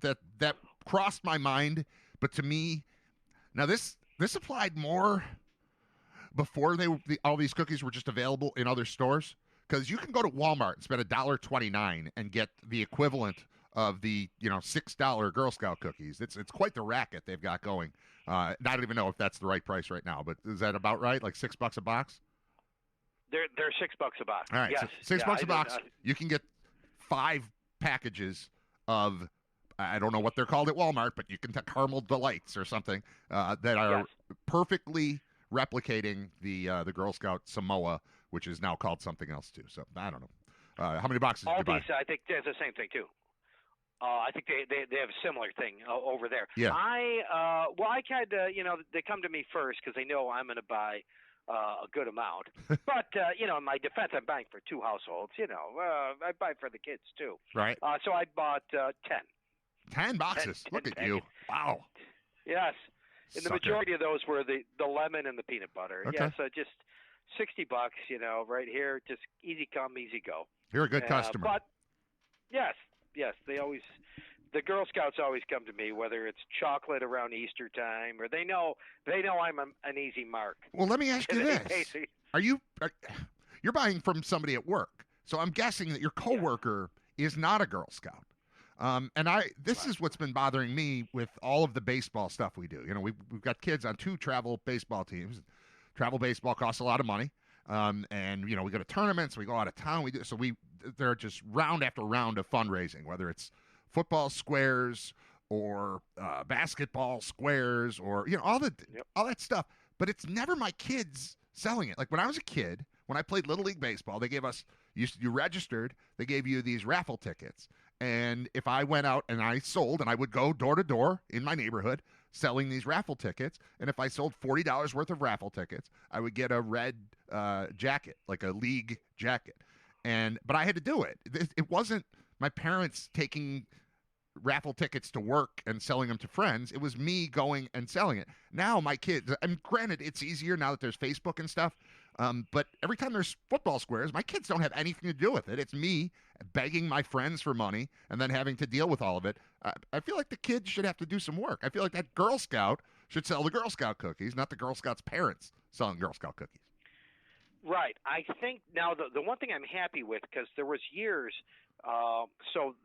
That crossed my mind, but to me, now this applied more before all these cookies were just available in other stores, because you can go to Walmart and spend $1.29 and get the equivalent of the $6 Girl Scout cookies. It's quite the racket they've got going. I don't even know if that's the right price right now, but is that about right? Like $6 a box? They're $6 a box. All right, yes. so $6 a box. You can get 5 packages of, I don't know what they're called at Walmart, but you can Caramel Delights or something that are perfectly replicating the Girl Scout Samoa, which is now called something else too. So I don't know. How many boxes did you buy? I think there's the same thing too. I think they have a similar thing over there. Yeah. I kind of they come to me first because they know I'm going to buy a good amount. But in my defense, I'm buying for 2 households. I buy for the kids too. Right. So I bought 10. 10 boxes. 10 Look at you. Wow. Yes. And the majority of those were the lemon and the peanut butter. Okay. Yeah, so just $60, right here, just easy come, easy go. You're a good customer. But yes, the Girl Scouts always come to me, whether it's chocolate around Easter time or they know I'm an easy mark. Well, let me ask you this: you're buying from somebody at work, so I'm guessing that your coworker is not a Girl Scout. This is what's been bothering me with all of the baseball stuff we do. We've got kids on 2 travel baseball teams. Travel baseball costs a lot of money. And we go to tournaments, we go out of town, they're just round after round of fundraising, whether it's football squares or basketball squares or all that stuff. But it's never my kids selling it. Like when I was a kid, when I played Little League Baseball, they gave us, you registered, they gave you these raffle tickets. And if I went out and I sold, and I would go door to door in my neighborhood selling these raffle tickets, and if I sold $40 worth of raffle tickets, I would get a red jacket, like a league jacket. But I had to do it. It wasn't my parents taking raffle tickets to work and selling them to friends. It was me going and selling it. Now my kids, and granted, it's easier now that there's Facebook and stuff, but every time there's football squares, my kids don't have anything to do with it. It's me begging my friends for money and then having to deal with all of it. I feel like the kids should have to do some work. I feel like that Girl Scout should sell the Girl Scout cookies, not the Girl Scouts' parents selling Girl Scout cookies. Right. I think now the one thing I'm happy with, because there was years,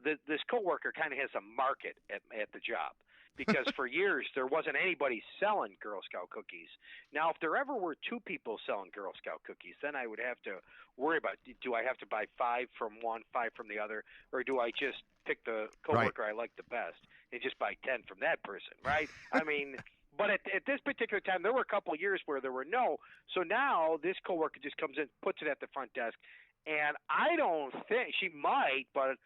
this coworker kind of has a market at the job, because for years there wasn't anybody selling Girl Scout cookies. Now, if there ever were 2 people selling Girl Scout cookies, then I would have to worry about, do I have to buy 5 from one, 5 from the other, or do I just pick the coworker I like the best and just buy 10 from that person, right? I mean, but at this particular time, there were a couple of years where there were no. So now this coworker just comes in, puts it at the front desk, and I don't think she might, but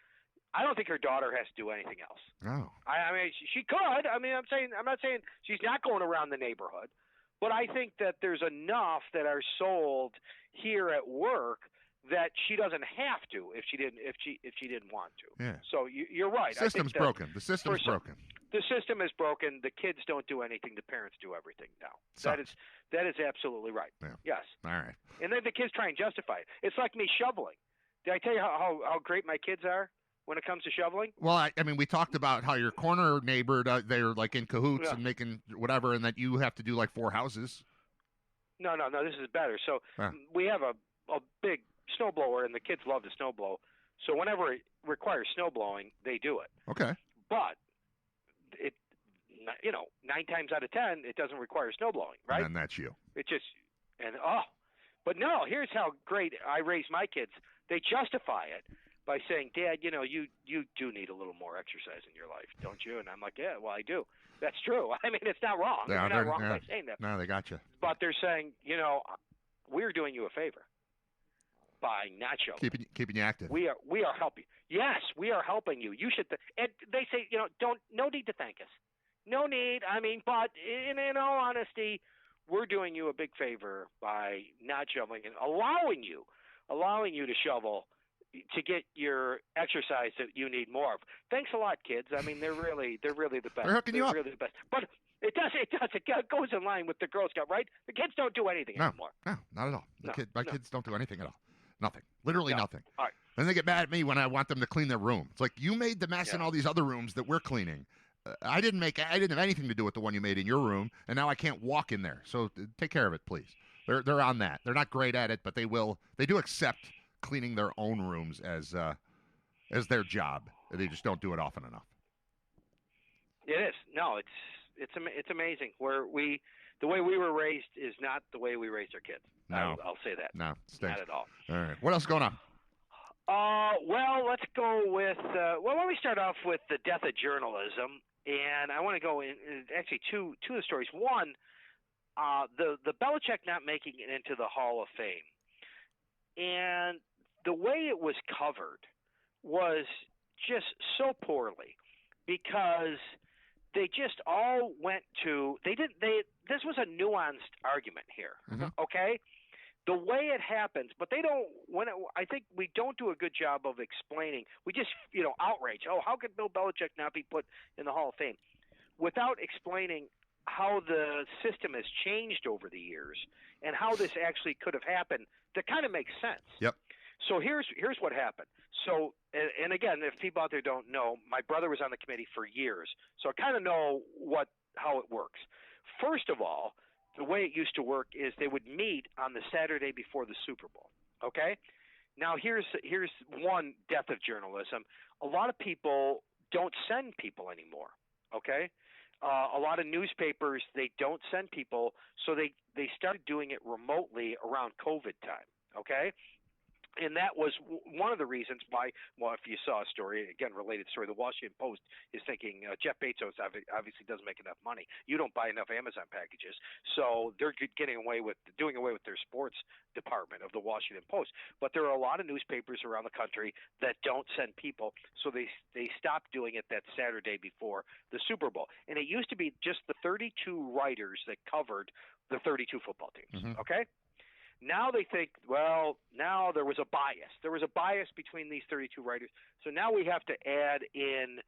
I don't think her daughter has to do anything else. No. I mean, she could. I mean, I'm not saying she's not going around the neighborhood, but I think that there's enough that are sold here at work that she doesn't have to if she didn't want to. Yeah. So you're right. The system's broken. The system's broken. The system is broken. The kids don't do anything. The parents do everything now. Sucks. That is absolutely right. Yeah. Yes. All right. And then the kids try and justify it. It's like me shoveling. Did I tell you how great my kids are when it comes to shoveling? Well, I mean, we talked about how your corner neighbor, they're like in cahoots and making whatever, and that you have to do like 4 houses. No. This is better. So we have a big snowblower, and the kids love to snowblow. So whenever it requires snowblowing, they do it. Okay. But it, 9 times out of 10, it doesn't require snowblowing, right? And that's you. It just but no. Here's how great I raise my kids. They justify it by saying, "Dad, you do need a little more exercise in your life, don't you?" And I'm like, "Yeah, well, I do. That's true. I mean, it's not wrong. Yeah, they're not wrong by saying that. No, they got you. But they're saying, we're doing you a favor by not shoveling. Keeping you active. We are helping. Yes, we are helping you. You should. And they say, no need to thank us. No need. I mean, but in all honesty, we're doing you a big favor by not shoveling and allowing you to shovel to get your exercise that you need more of. Thanks a lot, kids. I mean, they're really the best. They're hooking you up. Really the best. But it does. It goes in line with the Girl Scout, right? The kids don't do anything anymore. No, not at all. My kids don't do anything at all. Nothing. Literally nothing. All right. And they get mad at me when I want them to clean their room. It's like, you made the mess in all these other rooms that we're cleaning. I didn't have anything to do with the one you made in your room, and now I can't walk in there. So take care of it, please. They're on that. They're not great at it, but they do accept cleaning their own rooms as their job. They just don't do it often enough. It is. No, it's amazing. The way we were raised is not the way we raised our kids. No. I'll say that. No, stinks. Not at all. All right. What else is going on? Well, let's go with why don't we start off with the death of journalism? And I want to go in actually two of the stories. One, the Belichick not making it into the Hall of Fame. And the way it was covered was just so poorly, because they just all went to this was a nuanced argument here. Okay? The way it happens, but they don't. I think we don't do a good job of explaining. We just, outrage. Oh, how could Bill Belichick not be put in the Hall of Fame? Without explaining how the system has changed over the years and how this actually could have happened, that kind of makes sense. Yep. So here's what happened. So, and again, if people out there don't know, my brother was on the committee for years, so I kind of know how it works. First of all, the way it used to work is they would meet on the Saturday before the Super Bowl. Okay? Now here's one death of journalism. A lot of people don't send people anymore. Okay? A lot of newspapers, they don't send people, so they started doing it remotely around COVID time. Okay? And that was one of the reasons why, well, if you saw a story, again, related story, the Washington Post is thinking Jeff Bezos obviously doesn't make enough money. You don't buy enough Amazon packages. So they're doing away with their sports department of the Washington Post. But there are a lot of newspapers around the country that don't send people. So they stopped doing it that Saturday before the Super Bowl. And it used to be just the 32 writers that covered the 32 football teams. Okay? Now they think, well, now there was a bias. There was a bias between these 32 writers. So now we have to add in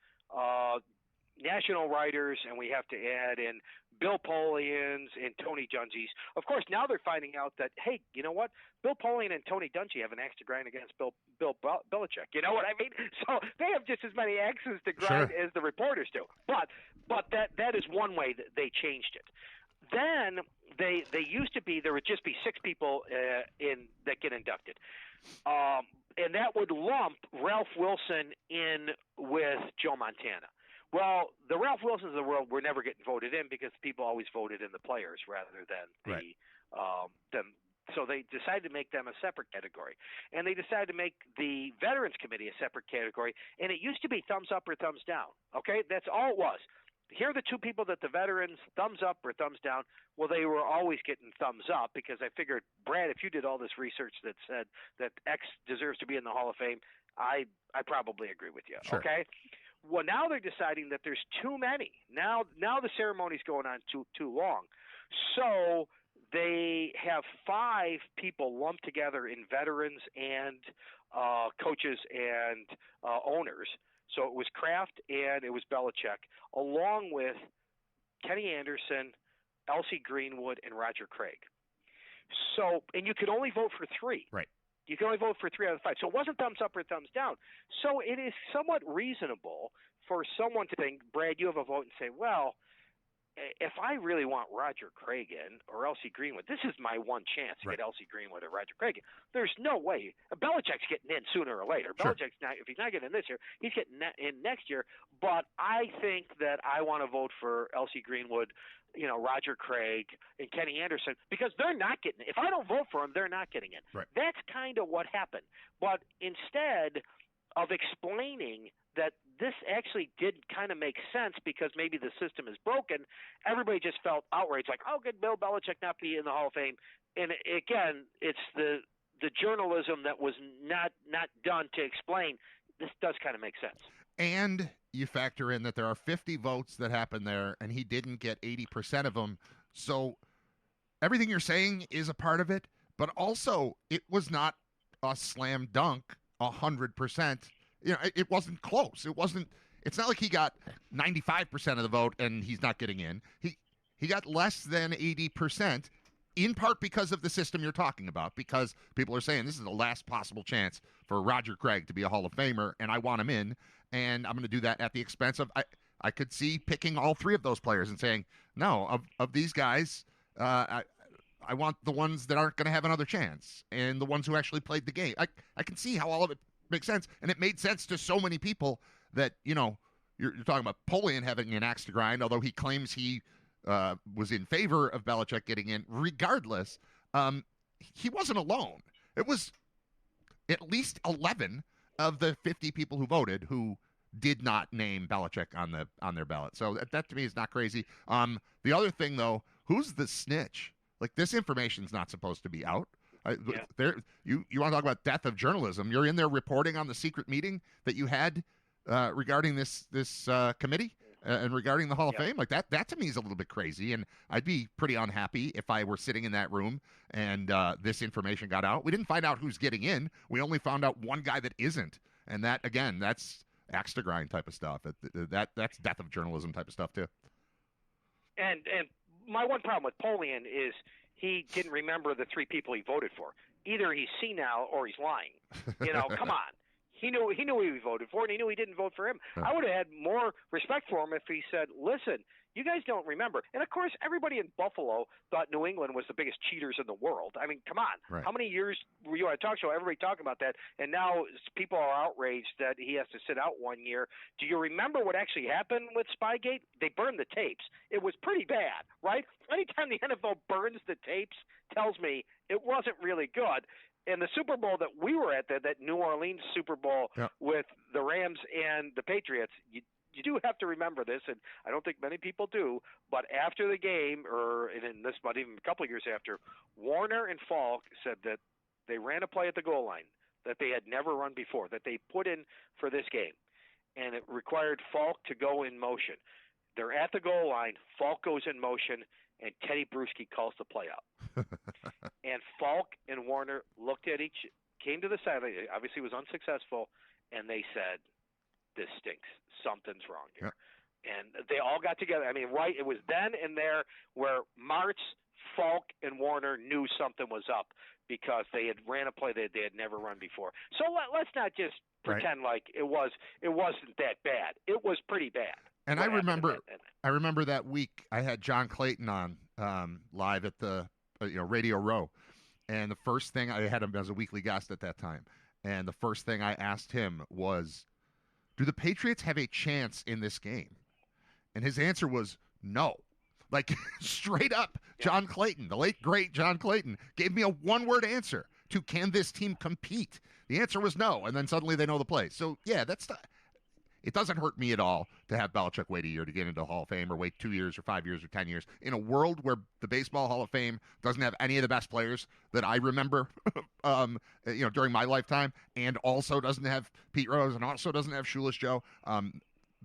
national writers, and we have to add in Bill Polians and Tony Dungy's. Of course, now they're finding out that, hey, you know what? Bill Polian and Tony Dungy have an axe to grind against Bill Belichick. You know what I mean? So they have just as many axes to grind as the reporters do. But that is one way that they changed it. Then they used to be, there would just be 6 people that get inducted, and that would lump Ralph Wilson in with Joe Montana. Well, the Ralph Wilsons of the world were never getting voted in because people always voted in the players rather than so they decided to make them a separate category, and they decided to make the Veterans Committee a separate category. And it used to be thumbs up or thumbs down. Okay, that's all it was. Here are the 2 people that the veterans, thumbs up or thumbs down. Well, they were always getting thumbs up because I figured, Brad, if you did all this research that said that X deserves to be in the Hall of Fame, I probably agree with you. Sure. Okay? Well, now they're deciding that there's too many. Now the ceremony's going on too long. So they have 5 people lumped together in veterans and coaches and owners. So it was Kraft and it was Belichick, along with Kenny Anderson, Elsie Greenwood, and Roger Craig. So, and you could only vote for 3. Right. You can only vote for 3 out of 5. So it wasn't thumbs up or thumbs down. So it is somewhat reasonable for someone to think, Brad, you have a vote, and say, well, if I really want Roger Craig in or Elsie Greenwood, this is my one chance to get Elsie Greenwood or Roger Craig in. There's no way. Belichick's getting in sooner or later. Sure. Belichick's not, if he's not getting in this year, he's getting in next year. But I think that I want to vote for Elsie Greenwood, Roger Craig, and Kenny Anderson, because they're not getting in. If I don't vote for them, they're not getting in. Right. That's kind of what happened. But instead of explaining that this actually did kind of make sense because maybe the system is broken, everybody just felt outraged, like, how could Bill Belichick not be in the Hall of Fame? And again, it's the journalism that was not done to explain. This does kind of make sense. And you factor in that there are 50 votes that happened there, and he didn't get 80% of them. So everything you're saying is a part of it, but also it was not a slam dunk 100%. It wasn't close. It's not like he got 95% of the vote and he's not getting in. He got less than 80%, in part because of the system you're talking about, because people are saying this is the last possible chance for Roger Craig to be a Hall of Famer, and I want him in, and I'm going to do that at the expense of I could see picking all three of those players and saying, no, of these guys, I want the ones that aren't going to have another chance and the ones who actually played the game. I can see how all of it makes sense, and it made sense to so many people that, you're talking about Polian having an axe to grind, although he claims he was in favor of Belichick getting in. Regardless, he wasn't alone. It was at least 11 of the 50 people who voted who did not name Belichick on their ballot. So that to me is not crazy. The other thing, though, who's the snitch? Like, this information's not supposed to be out. You want to talk about death of journalism? You're in there reporting on the secret meeting that you had regarding this committee and regarding the Hall of Fame. Like, that to me is a little bit crazy, and I'd be pretty unhappy if I were sitting in that room and this information got out. We didn't find out who's getting in. We only found out one guy that isn't, and that, again, that's axe to grind type of stuff. That's death of journalism type of stuff too. And my one problem with Polian is he didn't remember the three people he voted for. Either he's senile or he's lying. Come on. He knew who he voted for, and he knew he didn't vote for him. Yeah. I would have had more respect for him if he said, listen, you guys don't remember. And, of course, everybody in Buffalo thought New England was the biggest cheaters in the world. I mean, come on. Right. How many years were you on a talk show? Everybody talking about that. And now people are outraged that he has to sit out 1 year. Do you remember what actually happened with Spygate? They burned the tapes. It was pretty bad, right? Anytime the NFL burns the tapes, tells me it wasn't really good. And the Super Bowl that we were at, that New Orleans Super Bowl with the Rams and the Patriots, you do have to remember this, and I don't think many people do, but after the game, and this might even a couple of years after, Warner and Falk said that they ran a play at the goal line that they had never run before, that they put in for this game, and it required Falk to go in motion. They're at the goal line, Falk goes in motion, and Teddy Bruschi calls the play out. And Falk and Warner looked at came to the sideline, obviously was unsuccessful, and they said, this stinks. Something's wrong here. Yeah. And they all got together. I mean, right, it was then and there where Martz, Falk, and Warner knew something was up because they had ran a play that they had never run before. So let's not just pretend like it wasn't that bad. It was pretty bad. And I remember that week I had John Clayton on live at the Radio Row, and the first thing I had him as a weekly guest at that time, and the first thing I asked him was, do the Patriots have a chance in this game? And his answer was no. Like, straight up, John Clayton, the late, great John Clayton, gave me a one-word answer to, can this team compete? The answer was no, and then suddenly they know the play. So, yeah, it doesn't hurt me at all to have Belichick wait a year to get into the Hall of Fame, or wait 2 years or 5 years or 10 years. In a world where the Baseball Hall of Fame doesn't have any of the best players that I remember during my lifetime, and also doesn't have Pete Rose, and also doesn't have Shoeless Joe,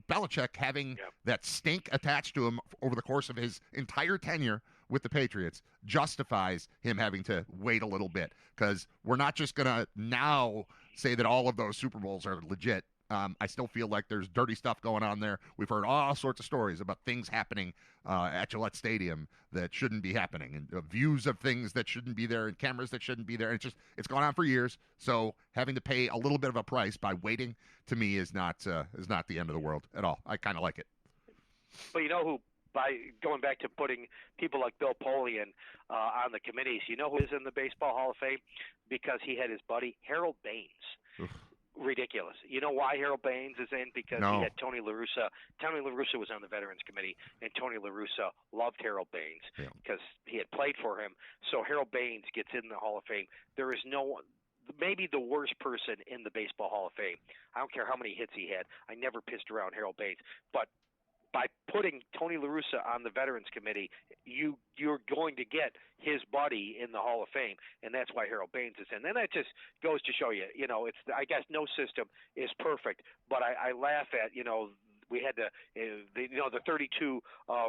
Belichick having that stink attached to him over the course of his entire tenure with the Patriots justifies him having to wait a little bit, because we're not just going to now say that all of those Super Bowls are legit. I still feel like there's dirty stuff going on there. We've heard all sorts of stories about things happening at Gillette Stadium that shouldn't be happening, and views of things that shouldn't be there, and cameras that shouldn't be there. And it's gone on for years. So having to pay a little bit of a price by waiting, to me, is not the end of the world at all. I kind of like it. But you know who, by going back to putting people like Bill Polian on the committees, you know who is in the Baseball Hall of Fame? Because he had his buddy Harold Baines. Oof. Ridiculous. You know why Harold Baines is in? Because he had Tony La Russa. Tony La Russa was on the Veterans Committee, and Tony La Russa loved Harold Baines because he had played for him. So Harold Baines gets in the Hall of Fame. There is no one, maybe the worst person in the Baseball Hall of Fame. I don't care how many hits he had. I never pissed around Harold Baines. But by putting Tony La Russa on the Veterans Committee, you're going to get his buddy in the Hall of Fame, and that's why Harold Baines is in. And that just goes to show you, it's, I guess no system is perfect, but I laugh at, we had the 32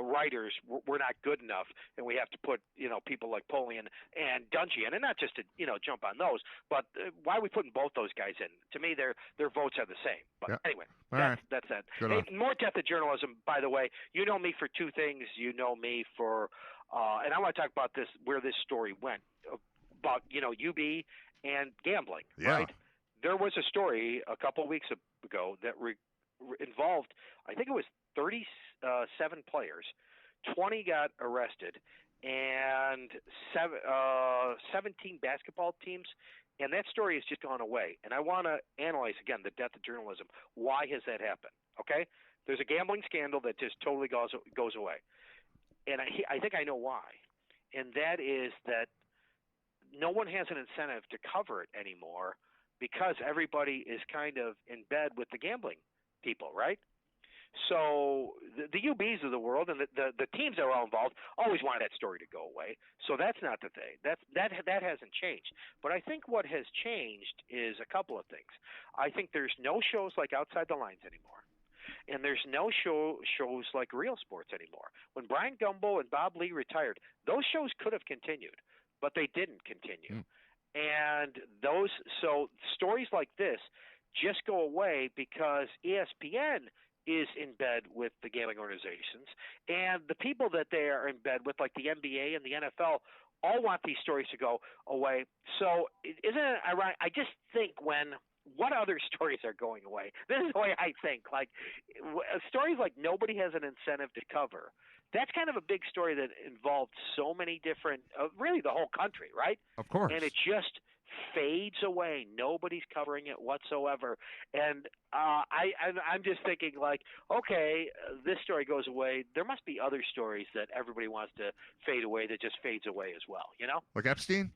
writers were not good enough, and we have to put people like Polian and Dungy in, and not just to jump on those, but why are we putting both those guys in? To me, their votes are the same. But anyway, that's that. Hey, more death of journalism. By the way, you know me for two things. You know me for And I want to talk about this, where this story went about UB and gambling. Yeah. Right? There was a story a couple of weeks ago that involved, I think it was 37 players. 20 got arrested, and 17 basketball teams. And that story has just gone away. And I want to analyze, again, the death of journalism. Why has that happened? Okay? There's a gambling scandal that just totally goes away. And I think I know why. And that is that no one has an incentive to cover it anymore because everybody is kind of in bed with the gambling people, right? So the UBs of the world and the teams that are all involved always wanted that story to go away. So that's not the thing. That hasn't changed. But I think what has changed is a couple of things. I think there's no shows like Outside the Lines anymore. And there's no shows like Real Sports anymore. When Brian Gumbel and Bob Lee retired, those shows could have continued, but they didn't continue. And so stories like this just go away because ESPN is in bed with the gambling organizations, and the people that they are in bed with, like the NBA and the NFL, all want these stories to go away. So isn't it ironic? I just think what other stories are going away? This is the way I think. Like stories like nobody has an incentive to cover. That's kind of a big story that involved so many different, really the whole country, right? Of course. And it just fades away. Nobody's covering it whatsoever. And I'm just thinking, like, okay, this story goes away. There must be other stories that everybody wants to fade away that just fades away as well, you know? Like Epstein?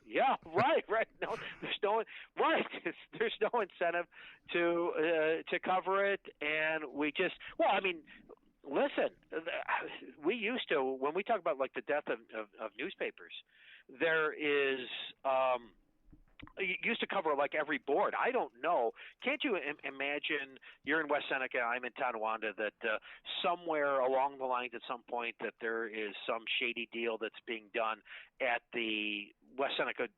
Yeah, right. No, there's no incentive to cover it, and listen, we used to, when we talk about like the death of newspapers, there is you used to cover like every board. I don't know. Can't you imagine you're in West Seneca, I'm in Tonawanda, that somewhere along the lines at some point that there is some shady deal that's being done at the West Seneca,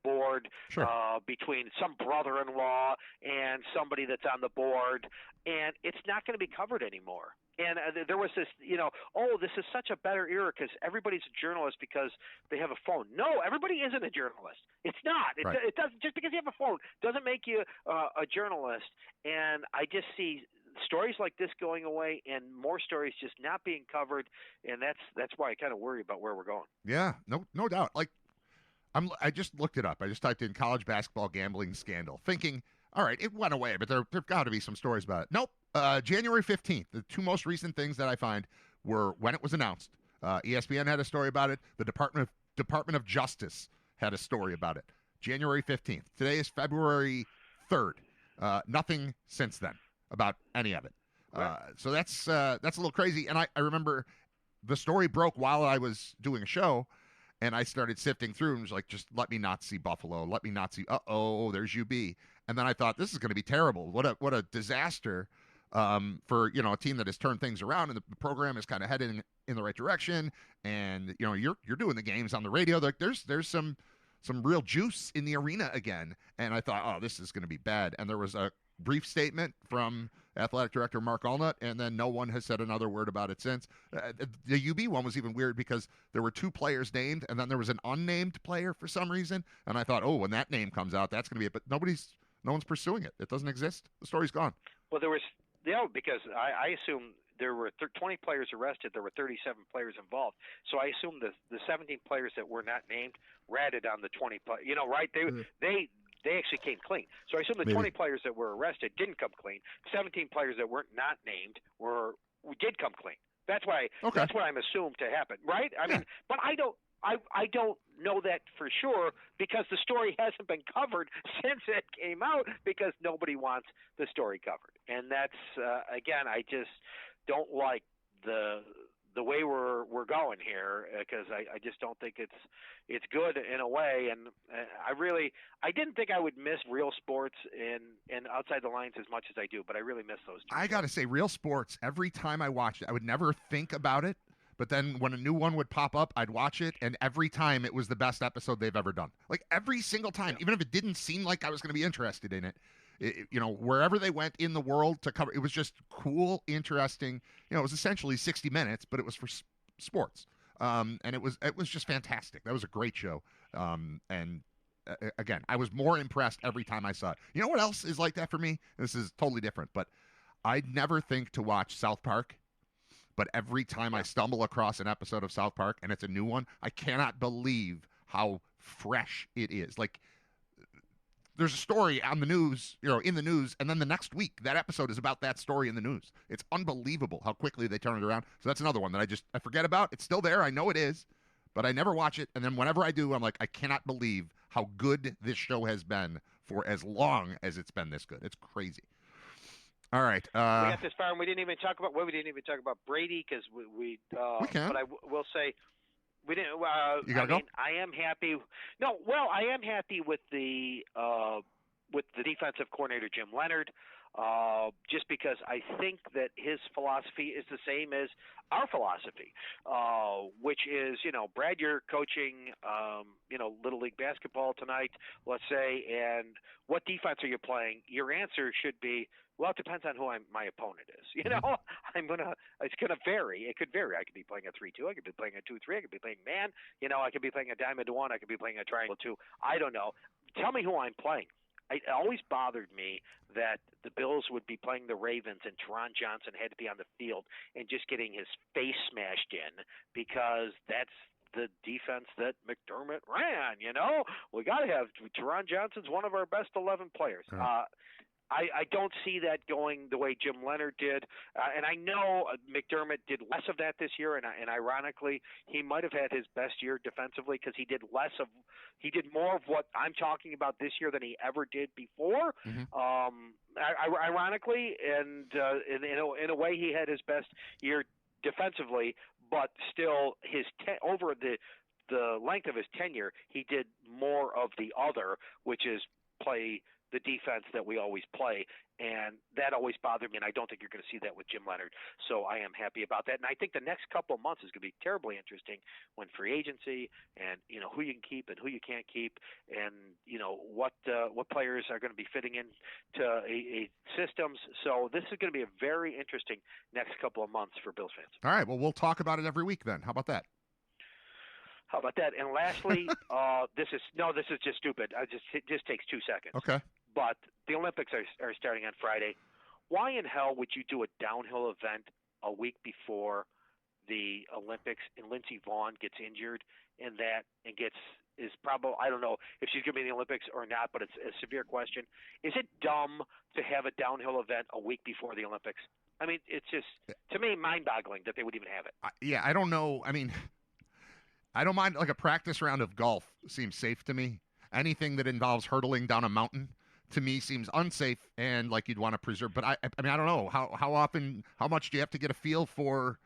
board, sure, between some brother-in-law and somebody that's on the board, and it's not going to be covered anymore. And there was this, this is such a better era because everybody's a journalist because they have a phone. No, everybody isn't a journalist. It's not. Right. It doesn't. Just because you have a phone doesn't make you a journalist. And I just see stories like this going away and more stories just not being covered, and that's why I kind of worry about where we're going. Yeah, no doubt. Like, I just looked it up. I just typed in college basketball gambling scandal, thinking, all right, it went away, but there've got to be some stories about it. Nope. January 15th, the two most recent things that I find were when it was announced. ESPN had a story about it. The Department of Justice had a story about it. January 15th. Today is February 3rd. Nothing since then about any of it. Right. So that's a little crazy. And I remember the story broke while I was doing a show, and I started sifting through and was like, just let me not see Buffalo. Let me not see, there's UB. And then I thought, this is going to be terrible. What a disaster for, a team that has turned things around, and the program is kind of heading in the right direction. And, you're doing the games on the radio. Like there's some real juice in the arena again. And I thought, this is going to be bad. And there was a brief statement from athletic director Mark Allnut, and then no one has said another word about it since. The UB one was even weird because there were two players named, and then there was an unnamed player for some reason. And I thought, when that name comes out, that's going to be it. But no one's pursuing it. It doesn't exist. The story's gone. Well, there was, because I assume there were 20 players arrested. There were 37 players involved. So I assume the 17 players that were not named ratted on the 20 players. Right? They actually came clean. So I assume the 20 players that were arrested didn't come clean. 17 players that weren't not named did come clean. That's why. Okay. That's what I'm assumed to happen, right? I mean, but I don't know that for sure because the story hasn't been covered since it came out because nobody wants the story covered. And that's again, I just don't like the way we're going here because I just don't think it's good in a way. And I didn't think I would miss Real Sports and Outside the Lines as much as I do, but I really miss those two. I got to say, Real Sports, every time I watched it, I would never think about it. But then when a new one would pop up, I'd watch it, and every time it was the best episode they've ever done. Like every single time, even if it didn't seem like I was going to be interested in it, wherever they went in the world to cover, it was just cool, interesting. It was essentially 60 Minutes, but it was for sports. And it was just fantastic. That was a great show. Again, I was more impressed every time I saw it. You know what else is like that for me? This is totally different, but I'd never think to watch South Park. But every time I stumble across an episode of South Park and it's a new one, I cannot believe how fresh it is. Like, there's a story on the news, in the news, and then the next week, that episode is about that story in the news. It's unbelievable how quickly they turn it around. So that's another one that I forget about. It's still there. I know it is, but I never watch it. And then whenever I do, I'm like, I cannot believe how good this show has been for as long as it's been this good. It's crazy. All right. We got this far, and we didn't even talk about Brady because we can. But I will say we didn't. You gotta go? I am happy. No, well, I am happy with the defensive coordinator Jim Leonard, just because I think that his philosophy is the same as our philosophy, which is, Brad, you're coaching, Little League basketball tonight, let's say, and what defense are you playing? Your answer should be, well, it depends on who my opponent is. It's gonna vary. It could vary. I could be playing a 3-2. I could be playing a 2-3. I could be playing man. I could be playing a diamond 1. I could be playing a triangle 2. I don't know. Tell me who I'm playing. It always bothered me that the Bills would be playing the Ravens and Teron Johnson had to be on the field and just getting his face smashed in because that's the defense that McDermott ran. We got to have Teron Johnson's one of our best 11 players. I don't see that going the way Jim Leonard did, and I know McDermott did less of that this year. And ironically, he might have had his best year defensively because he did more of what I'm talking about this year than he ever did before. Ironically, and in a way, he had his best year defensively, but still, over the length of his tenure, he did more of the other, which is play the defense that we always play, and that always bothered me, and I don't think you're going to see that with Jim Leonard, so I am happy about that. And I think the next couple of months is going to be terribly interesting when free agency and, who you can keep and who you can't keep and, what players are going to be fitting into a systems. So this is going to be a very interesting next couple of months for Bills fans. All right, well, we'll talk about it every week then. How about that? How about that? And lastly, this is just stupid. It just takes 2 seconds. Okay. But the Olympics are starting on Friday. Why in hell would you do a downhill event a week before the Olympics and Lindsey Vonn gets injured in that and is probably, I don't know if she's going to be in the Olympics or not, but it's a severe question. Is it dumb to have a downhill event a week before the Olympics? I mean, it's just, to me, mind-boggling that they would even have it. I don't know. I mean, I don't mind, like a practice round of golf seems safe to me. Anything that involves hurtling down a mountain to me seems unsafe and like you'd want to preserve. But I mean, I don't know how often, how much do you have to get a feel for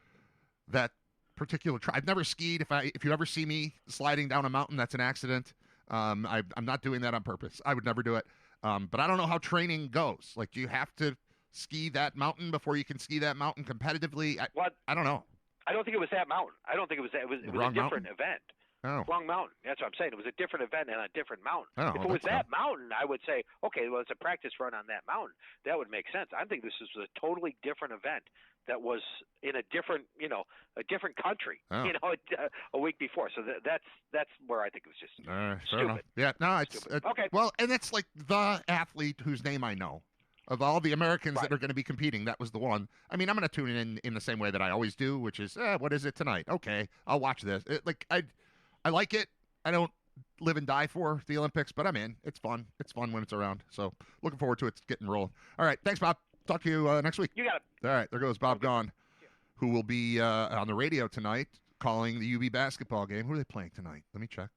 that particular I've never skied. If you ever see me sliding down a mountain, that's an accident. I'm not doing that on purpose. I would never do it. But I don't know how training goes. Like, do you have to ski that mountain before you can ski that mountain competitively? I don't know. I don't think it was that mountain. I don't think it was that. It was a different event. Oh. Wrong mountain. That's what I'm saying. It was a different event and a different mountain. Oh, if it was that mountain, I would say, okay, well, it's a practice run on that mountain. That would make sense. I think this is a totally different event that was in a different, a different country, a week before. So that's where I think it was just stupid. Enough. Yeah, no, it's okay. Well, and it's like the athlete whose name I know. Of all the Americans that are going to be competing, that was the one. I mean, I'm going to tune in the same way that I always do, which is, what is it tonight? Okay, I'll watch this. I like it. I don't live and die for the Olympics, but I'm in. It's fun. It's fun when it's around. So looking forward to it getting rolling. All right, thanks, Bob. Talk to you next week. You got it. All right, there goes Bob Gaughan, who will be on the radio tonight calling the UB basketball game. Who are they playing tonight? Let me check.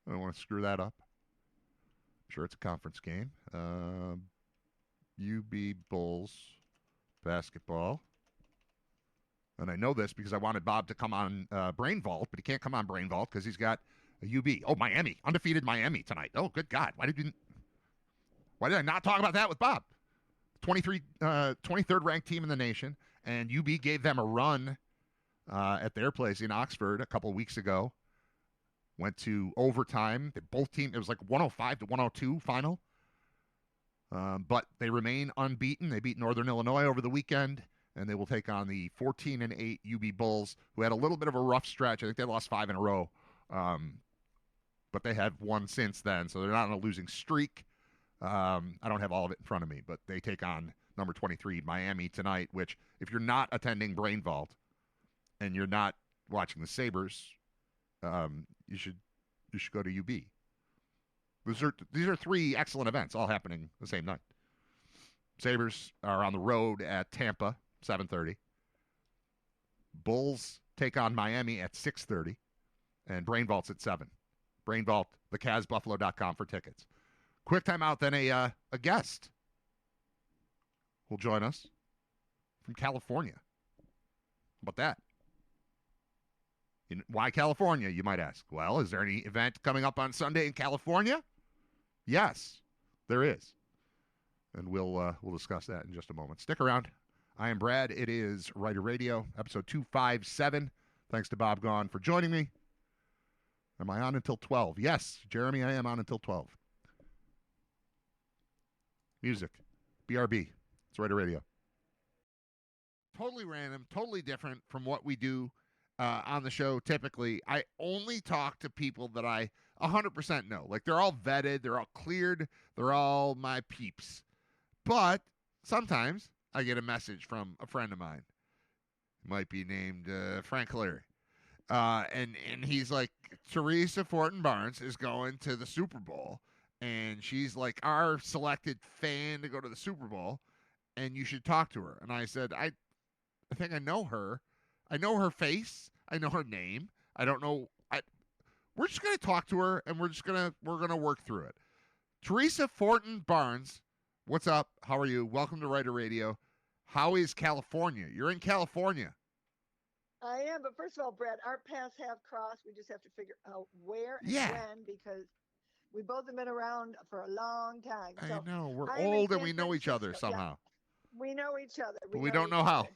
I don't want to screw that up. I'm sure it's a conference game. UB Bulls basketball. And I know this because I wanted Bob to come on Brain Vault, but he can't come on Brain Vault because he's got a UB. Oh, Miami. Undefeated Miami tonight. Oh, good God. Why did I not talk about that with Bob? 23rd ranked team in the nation, and UB gave them a run at their place in Oxford a couple weeks ago. Went to overtime. Both teams, it was like 105-102 final. But they remain unbeaten. They beat Northern Illinois over the weekend, and they will take on the 14-8 UB Bulls, who had a little bit of a rough stretch. I think they lost 5 in a row, but they have won since then, so they're not on a losing streak. I don't have all of it in front of me, but they take on number 23 Miami tonight, which if you're not attending Brain Vault and you're not watching the Sabres, you should go to UB. These are 3 excellent events all happening the same night. Sabres are on the road at Tampa, 7:30. Bulls take on Miami at 6:30, and Brain Vault's at 7. Brain Vault, thecasbuffalo.com for tickets. Quick time out, then a guest will join us from California. How about that? Why California, you might ask? Well, is there any event coming up on Sunday in California? Yes, there is. And we'll discuss that in just a moment. Stick around. I am Brad. It is Riter Radio, episode 257. Thanks to Bob Gaughan for joining me. Am I on until 12? Yes, Jeremy, I am on until 12. Music. BRB. It's Riter Radio. Totally random, totally different from what we do on the show typically. I only talk to people that I 100% know. Like, they're all vetted, they're all cleared, they're all my peeps. But sometimes I get a message from a friend of mine. He might be named Frank Leary. And he's like, Teresa Fortin Barnes is going to the Super Bowl, and she's like our selected fan to go to the Super Bowl, and you should talk to her. And I said, I think I know her. I know her face. I know her name. I don't know. We're just going to talk to her, and we're going to work through it. Teresa Fortin Barnes, what's up? How are you? Welcome to Riter Radio. How is California? You're in California. I am, but first of all, Brad, our paths have crossed. We just have to figure out where and when, because we both have been around for a long time. So I know. We're old and we know each other somehow. Yeah. We know each other. But we don't know how.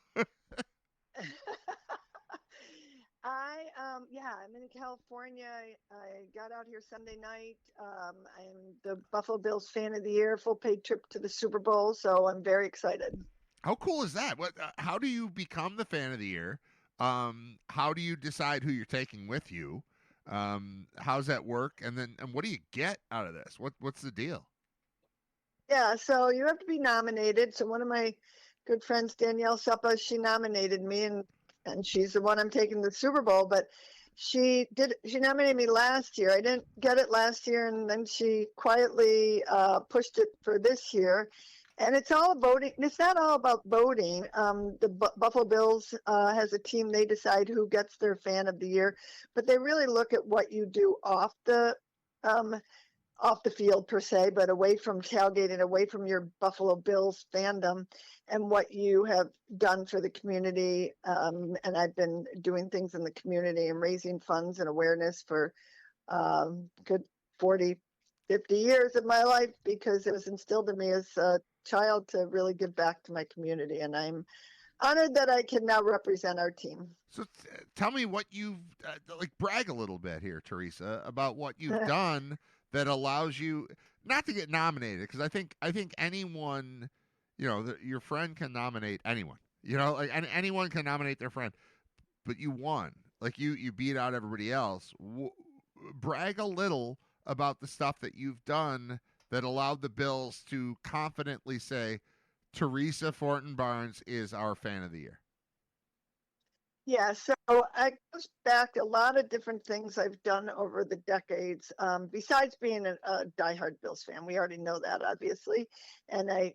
I'm in California. I got out here Sunday night. I'm the Buffalo Bills fan of the year, full paid trip to the Super Bowl. So I'm very excited. How cool is that? How do you become the fan of the year? How do you decide who you're taking with you? How's that work? And what do you get out of this? What's the deal? Yeah, so you have to be nominated. So one of my good friends, Danielle Suppa, she nominated me, and she's the one I'm taking to the Super Bowl. But she nominated me last year. I didn't get it last year, and then she quietly pushed it for this year. And it's all voting. It's not all about voting. The Buffalo Bills has a team. They decide who gets their fan of the year, but they really look at what you do off the field per se, but away from tailgating, away from your Buffalo Bills fandom, and what you have done for the community. And I've been doing things in the community and raising funds and awareness for good 40, 50 years of my life, because it was instilled in me as a child to really give back to my community, and I'm honored that I can now represent our team. So tell me what you've brag a little bit here, Teresa, about what you've done that allows you not to get nominated, because I think anyone, your friend can nominate anyone, anyone can nominate their friend, but you won, you beat out everybody else. Brag a little about the stuff that you've done that allowed the Bills to confidently say, Teresa Fortin Barnes is our fan of the year. Yeah, so it goes back to a lot of different things I've done over the decades. Besides being a diehard Bills fan, we already know that, obviously. And I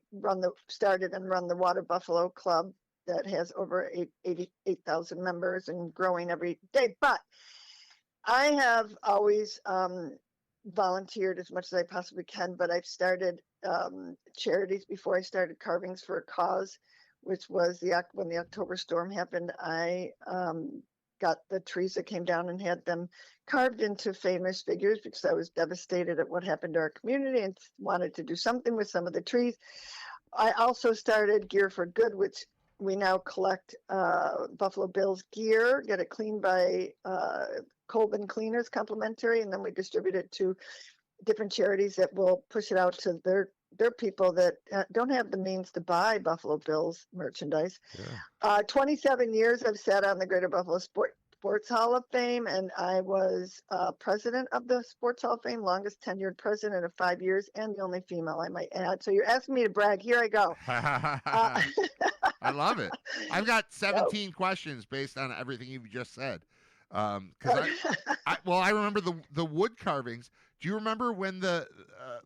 started and run the Water Buffalo Club that has over 88,000 members and growing every day. But I have always volunteered as much as I possibly can, but I've started charities before I started Carvings for a Cause, which was when the October storm happened. I got the trees that came down and had them carved into famous figures, because I was devastated at what happened to our community and wanted to do something with some of the trees. I also started Gear for Good, which we now collect Buffalo Bills gear, get it cleaned by Colvin Cleaners, complimentary, and then we distribute it to different charities that will push it out to their people that don't have the means to buy Buffalo Bills merchandise. Yeah. 27 years I've sat on the Greater Buffalo Sports Hall of Fame, and I was president of the Sports Hall of Fame, longest tenured president of 5 years, and the only female, I might add. So you're asking me to brag. Here I go. I love it. I've got 17 questions based on everything you've just said. Because I remember the wood carvings. Do you remember when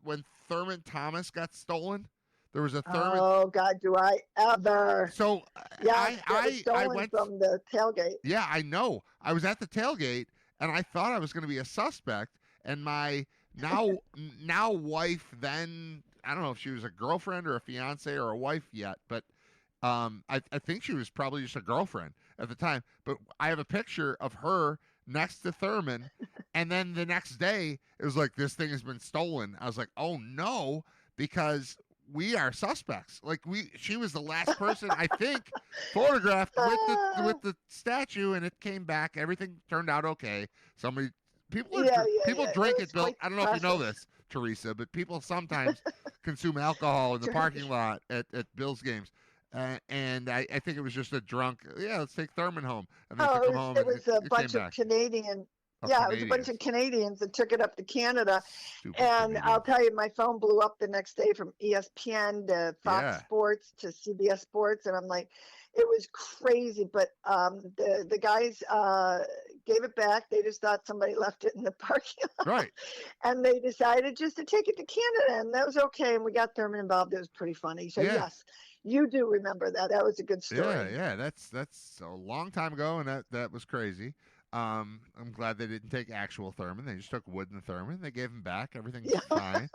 when Thurman Thomas got stolen? There was a Thurman. Oh God, do I ever? So yeah, I went from the tailgate. Yeah, I know. I was at the tailgate and I thought I was going to be a suspect. And my now wife, then I don't know if she was a girlfriend or a fiance or a wife yet, but I think she was probably just a girlfriend at the time. But I have a picture of her next to Thurman, and then the next day it was like, this thing has been stolen. I was like, oh no, because we are suspects. Like she was the last person I think photographed with the statue, and it came back. Everything turned out okay. People drink at Bill. I don't know if you know this, Teresa, but people sometimes consume alcohol in the parking lot at Bills games. And I think it was just a drunk. Yeah, let's take Thurman home. And they took him home. It was a bunch of Canadian. Yeah, it was a bunch of Canadians that took it up to Canada. Stupid and Canadians. I'll tell you, my phone blew up the next day from ESPN to Fox Sports to CBS Sports, and I'm like, it was crazy. But the guys gave it back. They just thought somebody left it in the parking lot. Right. And they decided just to take it to Canada, and that was okay. And we got Thurman involved. It was pretty funny. So yes. You do remember that. That was a good story. Yeah. That's a long time ago, and that was crazy. I'm glad they didn't take actual Thurman. They just took wooden Thurman. They gave him back. Everything's fine.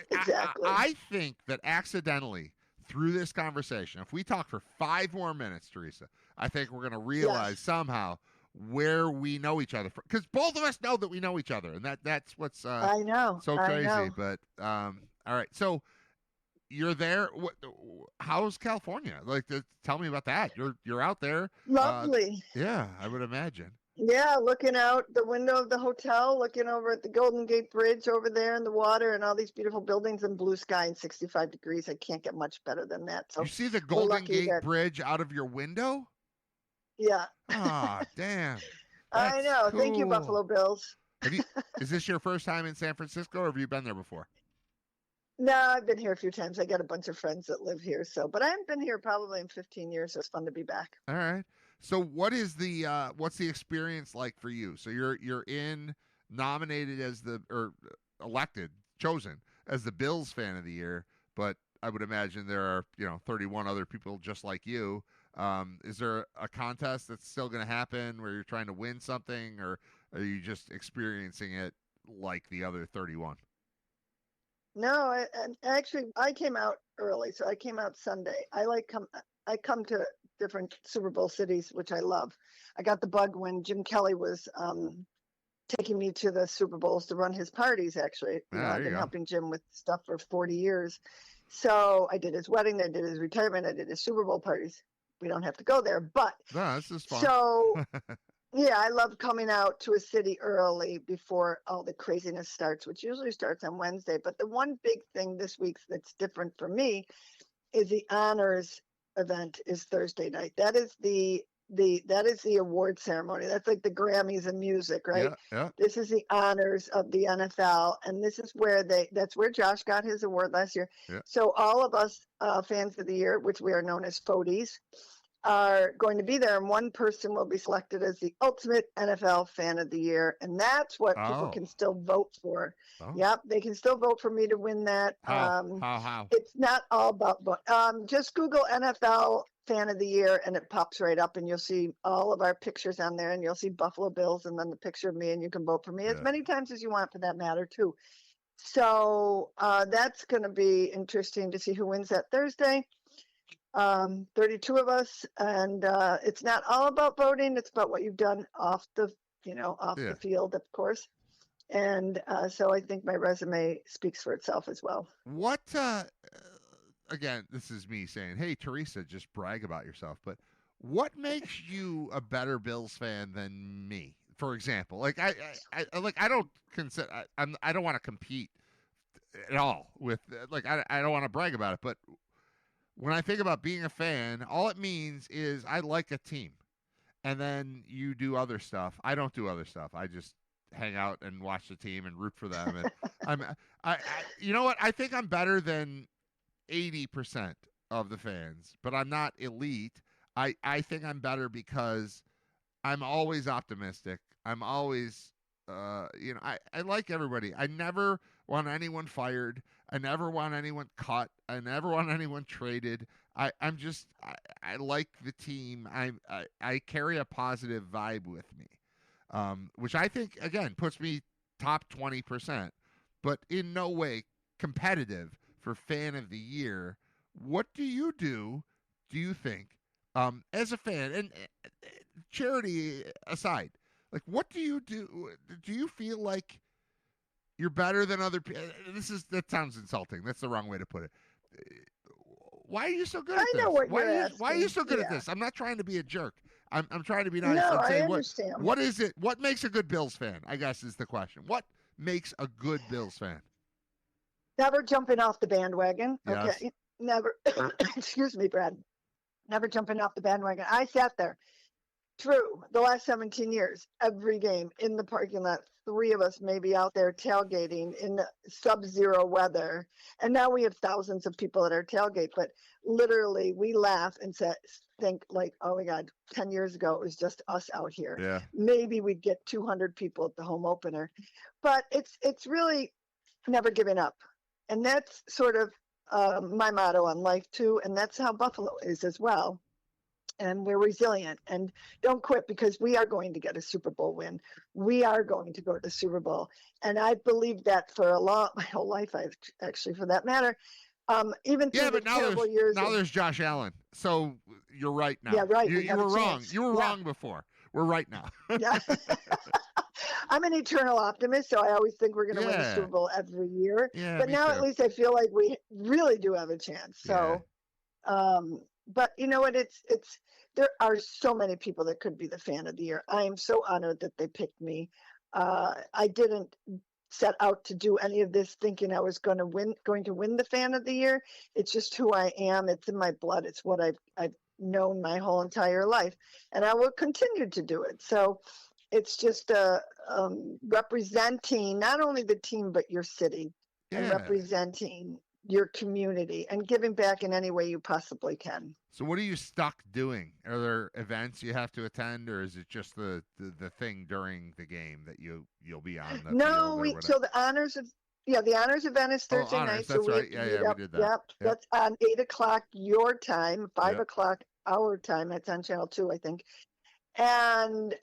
Exactly. I think that accidentally through this conversation, if we talk for 5 more minutes, Teresa, I think we're going to realize somehow where we know each other from. Because both of us know that we know each other, and that's what's I know. so crazy. I know. But all right, so. You're there. How's California? Tell me about that. You're out there. Lovely. Yeah, I would imagine. Yeah, looking out the window of the hotel, looking over at the Golden Gate Bridge over there in the water, and all these beautiful buildings and blue sky and 65 degrees. I can't get much better than that. So you see the Golden Gate Bridge out of your window? Yeah. Ah, damn. I know. Cool. Thank you, Buffalo Bills. Is this your first time in San Francisco, or have you been there before? No, I've been here a few times. I got a bunch of friends that live here, but I haven't been here probably in 15 years. So it's fun to be back. All right. So what's the experience like for you? So you're nominated as chosen as the Bills fan of the year, but I would imagine there are 31 other people just like you. Is there a contest that's still going to happen where you're trying to win something, or are you just experiencing it like the other 31? No, I came out early, so I came out Sunday. I come to different Super Bowl cities, which I love. I got the bug when Jim Kelly was taking me to the Super Bowls to run his parties. Actually, I've been helping Jim with stuff for 40 years. So I did his wedding, I did his retirement, I did his Super Bowl parties. We don't have to go there, but this is fun. So. Yeah, I love coming out to a city early before all the craziness starts, which usually starts on Wednesday. But the one big thing this week that's different for me is the honors event is Thursday night. That is the award ceremony. That's like the Grammys of music, right? Yeah. This is the honors of the NFL, and this is where that's where Josh got his award last year. Yeah. So all of us fans of the year, which we are known as FODIes, are going to be there, and one person will be selected as the ultimate NFL fan of the year, and that's what people can still vote for. Yep, they can still vote for me to win that. How? It's not all about vote. Just Google NFL fan of the year, and it pops right up, and you'll see all of our pictures on there, and you'll see Buffalo Bills, and then the picture of me, and you can vote for me as many times as you want, for that matter, too. So that's going to be interesting to see who wins that Thursday. 32 of us, and it's not all about voting. It's about what you've done off the field, of course. And so I think my resume speaks for itself as well. What, again, this is me saying, hey, Teresa, just brag about yourself, but what makes you a better Bills fan than me? for example. Like I don't consider I don't want to compete at all with I don't want to brag about it, but when I think about being a fan, all it means is I like a team, and then you do other stuff. I don't do other stuff. I just hang out and watch the team and root for them. And I you know what? I think I'm better than 80% of the fans, but I'm not elite. I think I'm better because I'm always optimistic. I'm always, I like everybody. I never want anyone fired. I never want anyone cut. I never want anyone traded. I like the team. I carry a positive vibe with me, which I think, again, puts me top 20%, but in no way competitive for fan of the year. What do you think, as a fan, and charity aside, like, what do you do? Do you feel like you're better than other people? That sounds insulting. That's the wrong way to put it. Why are you so good at this? I know what why you're are why are you asking. so good at Yeah. this? I'm not trying to be a jerk. I'm trying to be nice No, and I say understand. what is it? What makes a good Bills fan? I guess is the question. What makes a good Bills fan? Never jumping off the bandwagon. Yes. Okay. Never. Excuse me, Brad. Never jumping off the bandwagon. I sat there. True. The last 17 years, every game in the parking lot, 3 of us maybe out there tailgating in sub-zero weather. And now we have thousands of people at our tailgate, but literally we laugh and think like, oh my God, 10 years ago, it was just us out here. Yeah. Maybe we'd get 200 people at the home opener, but it's really never giving up. And that's sort of my motto on life too. And that's how Buffalo is as well. And we're resilient and don't quit, because we are going to get a Super Bowl win. We are going to go to the Super Bowl. And I've believed that for my whole life, I've actually, for that matter. Even through the terrible years. Now there's Josh Allen. So you're right now. Yeah, right. You were wrong. You were wrong before. We're right now. Yeah. I'm an eternal optimist, so I always think we're going to win the Super Bowl every year. Yeah, but now at least I feel like we really do have a chance. So, but you know what? There are so many people that could be the fan of the year. I am so honored that they picked me. I didn't set out to do any of this thinking I was going to win the fan of the year. It's just who I am. It's in my blood. It's what I've known my whole entire life, and I will continue to do it. So it's just representing not only the team but your city, and representing your community and giving back in any way you possibly can. So what are you stuck doing? Are there events you have to attend, or is it just the thing during the game that you'll be on? So the honors event is Thursday night. That's so right. We did that. Yep. That's on 8:00 your time, 5:00 our time. That's on Channel 2, I think. And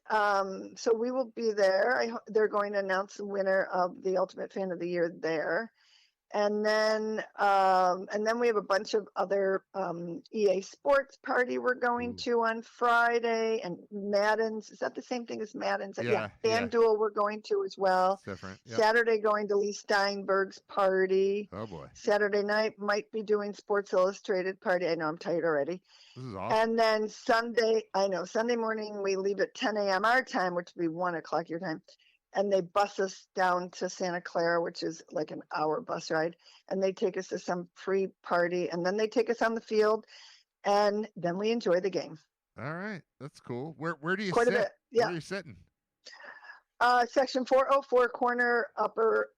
so we will be there. They're going to announce the winner of the Ultimate Fan of the Year there. And then we have a bunch of other EA Sports party we're going to on Friday, and Madden's. Is that the same thing as Madden's? Yeah. FanDuel we're going to as well. It's different. Yep. Saturday going to Lee Steinberg's party. Oh boy. Saturday night might be doing Sports Illustrated party. I know I'm tired already. This is awesome. And then Sunday morning we leave at 10 a.m. our time, which would be 1:00 your time. And they bus us down to Santa Clara, which is like an hour bus ride. And they take us to some free party. And then they take us on the field. And then we enjoy the game. All right. That's cool. Where do you Quite sit? a bit. Yeah. Where are you sitting? Section 404, corner upper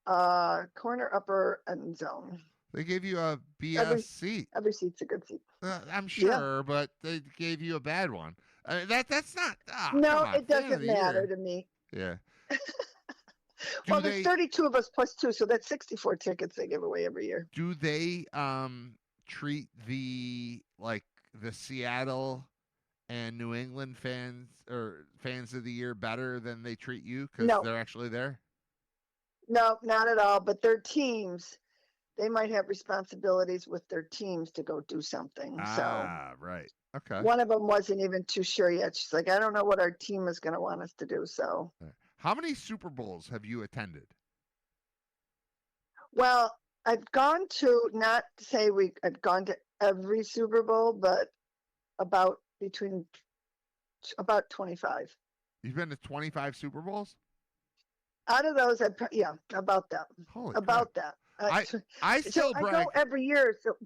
end zone. They gave you a BS seat. Every seat's a good seat. I'm sure, but they gave you a bad one. That's not. No, it doesn't matter to me. Yeah. Well, there's 32 of us plus 2, so that's 64 tickets they give away every year. Do they treat the Seattle and New England fans or fans of the year better than they treat you because they're actually there? No, not at all. But their teams, they might have responsibilities with their teams to go do something. Right. Okay. One of them wasn't even too sure yet. She's like, I don't know what our team is going to want us to do. So. How many Super Bowls have you attended? Well, I've gone to, not to say I've gone to every Super Bowl, but about 25. You've been to 25 Super Bowls? Out of those, about that. Holy About crap. that. I So still I brag. go every year. So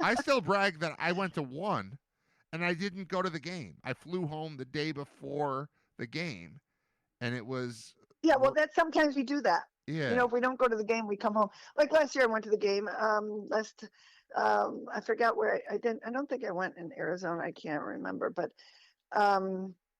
I still brag that I went to one, and I didn't go to the game. I flew home the day before the game, and it was yeah, well, that's sometimes we do that. yeah. You know, if we don't go to the game, we come home. Like last year, I went to the game. I forgot where I didn't. I don't think I went in Arizona. I can't remember, but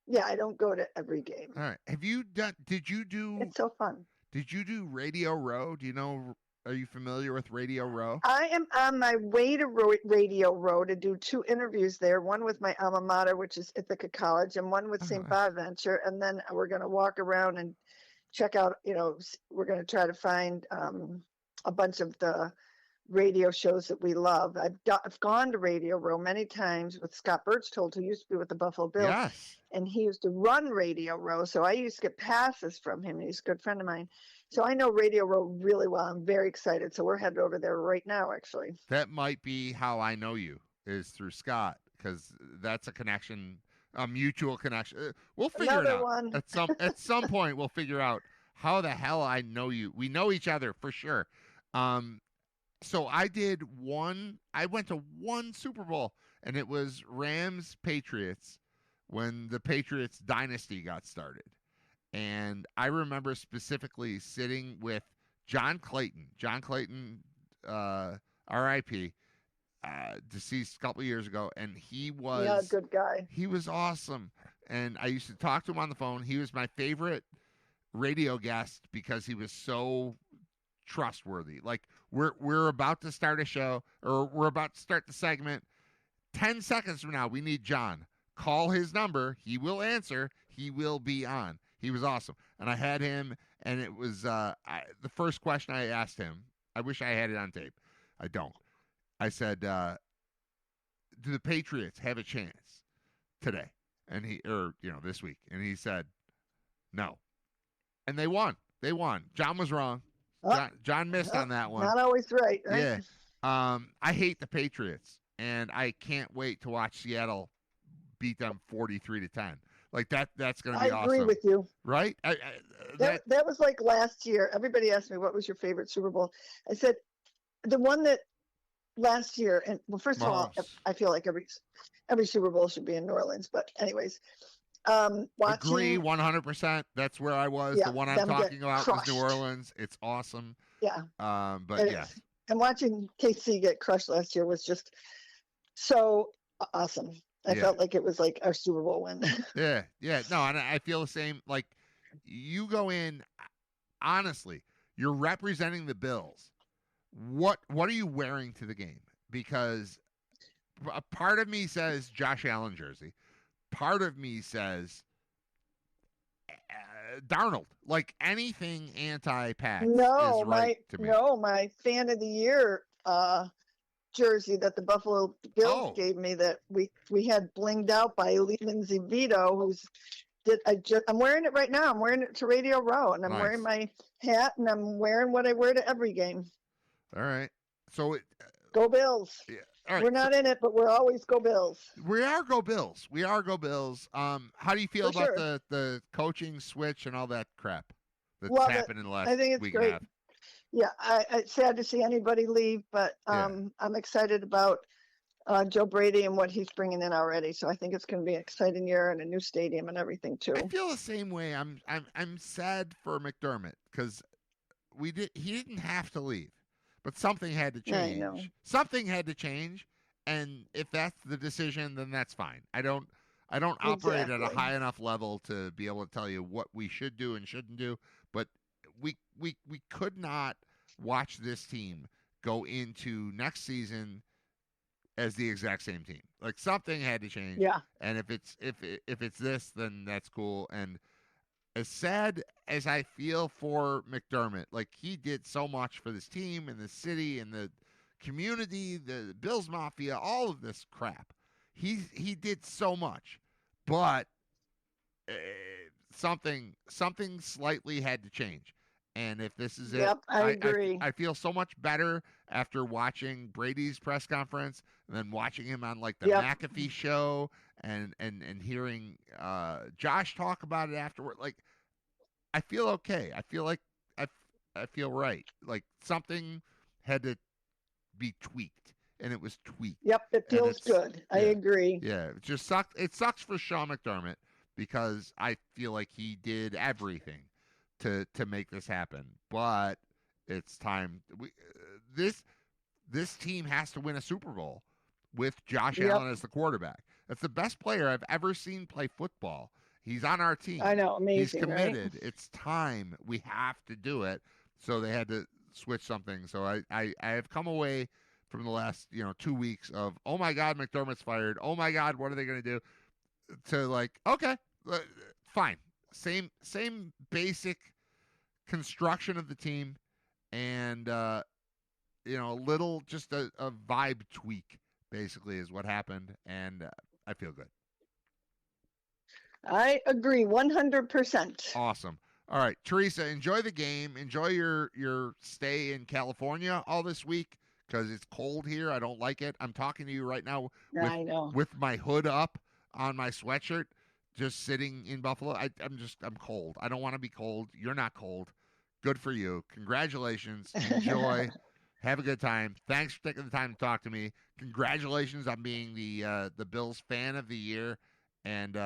yeah, I don't go to every game. All right. Have you done? Did you do? It's so fun. Did you do Radio Row? Do you know? Are you familiar with Radio Row? I am on my way to Radio Row to do 2 interviews there. One with my alma mater, which is Ithaca College, and one with St. Bonaventure. And then we're going to walk around and check out. You know, we're going to try to find a bunch of the radio shows that we love. I've gone to Radio Row many times with Scott Birchtold, who used to be with the Buffalo Bills. Yes. And he used to run Radio Row, so I used to get passes from him. He's a good friend of mine. So I know Radio Row really well. I'm very excited. So we're headed over there right now, actually. That might be how I know you, is through Scott, because that's a connection, a mutual connection. We'll figure it out. One. At some point. We'll figure out how the hell I know you. We know each other for sure. So I went to one Super Bowl, and it was Rams Patriots when the Patriots dynasty got started. And I remember specifically sitting with John Clayton, R.I.P., deceased a couple of years ago, and he was a good guy. He was awesome, and I used to talk to him on the phone. He was my favorite radio guest because he was so trustworthy. Like we're about to start a show, or we're about to start the segment. 10 seconds from now, we need John. Call his number. He will answer. He will be on. He was awesome. And I had him, and it was the first question I asked him. I wish I had it on tape. I don't. I said, do the Patriots have a chance today? And this week. And he said, no. And they won. John was wrong. John missed on that one. Not always right? Yeah. I hate the Patriots, and I can't wait to watch Seattle beat them 43-10. Like that's going to be awesome. I agree with you. Right? That was like last year. Everybody asked me, what was your favorite Super Bowl? I said, the one that last year, and well, first of all, I feel like every Super Bowl should be in New Orleans. But anyways, agree 100%. That's where I was. The one I'm talking about was New Orleans. It's awesome. Yeah. But yeah. And watching KC get crushed last year was just so awesome. I felt like it was like our Super Bowl win. Yeah. No, and I feel the same. Like, you go in, honestly, you're representing the Bills. What are you wearing to the game? Because a part of me says Josh Allen jersey. Part of me says Darnold. Like, anything anti-Pats is right to me. No, my fan of the year jersey that the Buffalo Bills gave me that we had blinged out by Lindsay Vito, I'm wearing it right now. I'm wearing it to Radio Row, and I'm wearing my hat, and I'm wearing what I wear to every game. All right. So go Bills. Yeah. All right. We're not in it, but we're always go Bills. We are go Bills. How do you feel about the coaching switch and all that crap that's happened in the last week and a half? Yeah, it's sad to see anybody leave, but I'm excited about Joe Brady and what he's bringing in already. So I think it's going to be an exciting year and a new stadium and everything too. I feel the same way. I'm sad for McDermott because he didn't have to leave, but something had to change. I know. Something had to change, and if that's the decision, then that's fine. I don't operate at a high enough level to be able to tell you what we should do and shouldn't do, but we could not watch this team go into next season as the exact same team. Like, something had to change. Yeah. And if it's this, then that's cool. And as sad as I feel for McDermott, like, he did so much for this team and the city and the community, the Bills Mafia, all of this crap. He did so much, but something slightly had to change. And if this is it, I agree. I feel so much better after watching Brady's press conference and then watching him on like the McAfee show and hearing Josh talk about it afterward, like, I feel okay. I feel like I feel right. Like something had to be tweaked, and it was tweaked. Yep, it feels good. I agree. Yeah, it just sucks. It sucks for Sean McDermott because I feel like he did everything to make this happen. But it's time. This team has to win a Super Bowl with Josh Allen as the quarterback. That's the best player I've ever seen play football. He's on our team. I know, amazing. He's committed. Right? It's time. We have to do it. So they had to switch something. So I have come away from the last 2 weeks of, oh my God, McDermott's fired. Oh my God, what are they going to do? To like, okay, fine. Same basic construction of the team, and a little just a vibe tweak basically is what happened, and I feel good. I agree 100%. Awesome. All right, Teresa, enjoy the game. Enjoy your stay in California all this week because it's cold here. I don't like it. I'm talking to you right now I know. with my hood up on my sweatshirt, just sitting in Buffalo. I'm cold. I don't want to be cold. You're not cold. Good for you. Congratulations. Enjoy. Have a good time. Thanks for taking the time to talk to me. Congratulations on being the Bills fan of the year. And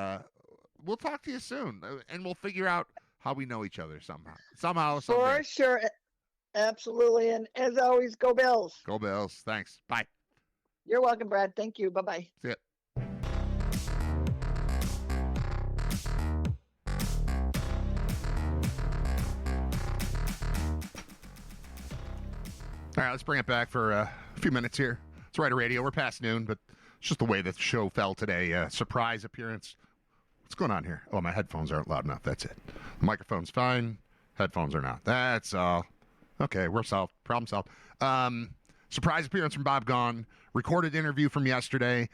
we'll talk to you soon. And we'll figure out how we know each other somehow. Someday. For sure. Absolutely. And as always, go Bills. Go Bills. Thanks. Bye. You're welcome, Brad. Thank you. Bye-bye. See ya. All right, let's bring it back for a few minutes here. It's Riter Radio. We're past noon, but it's just the way the show fell today. Surprise appearance. What's going on here? Oh, my headphones aren't loud enough. That's it. The microphone's fine. Headphones are not. That's all. Okay, we're solved. Problem solved. Surprise appearance from Bob Gaughan. Recorded interview from yesterday.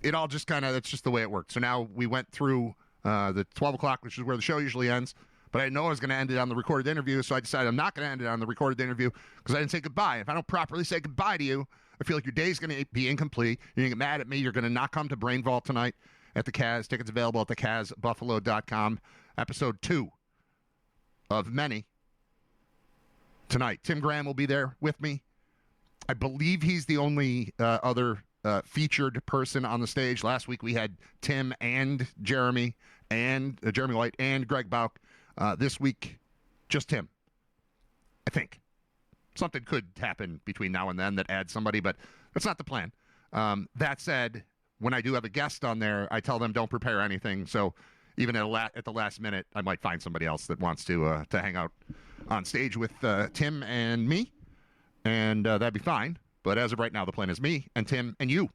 It all just that's just the way it worked. So now we went through the 12 o'clock, which is where the show usually ends. But I didn't know I was going to end it on the recorded interview, so I decided I'm not going to end it on the recorded interview because I didn't say goodbye. If I don't properly say goodbye to you, I feel like your day's going to be incomplete. You're going to get mad at me. You're going to not come to Brain Vault tonight at the Kaz. Tickets available at thekazbuffalo.com. Episode 2 of many tonight. Tim Graham will be there with me. I believe he's the only other featured person on the stage. Last week we had Tim and Jeremy White and Greg Bauk. This week, just him. I think. Something could happen between now and then that adds somebody, but that's not the plan. That said, when I do have a guest on there, I tell them don't prepare anything. So even at the last minute, I might find somebody else that wants to hang out on stage with Tim and me, and that'd be fine. But as of right now, the plan is me and Tim and you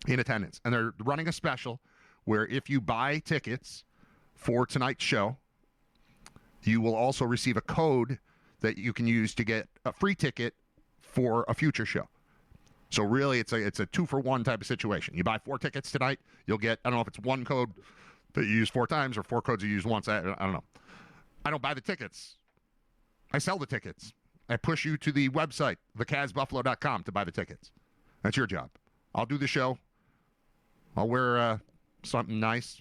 in attendance. And they're running a special where if you buy tickets for tonight's show, you will also receive a code that you can use to get a free ticket for a future show. So really, it's a 2-for-1 type of situation. You buy 4 tickets tonight, you'll get, I don't know if it's one code that you use 4 times or 4 codes you use once. I don't know. I don't buy the tickets. I sell the tickets. I push you to the website, thekazbuffalo.com, to buy the tickets. That's your job. I'll do the show. I'll wear something nice.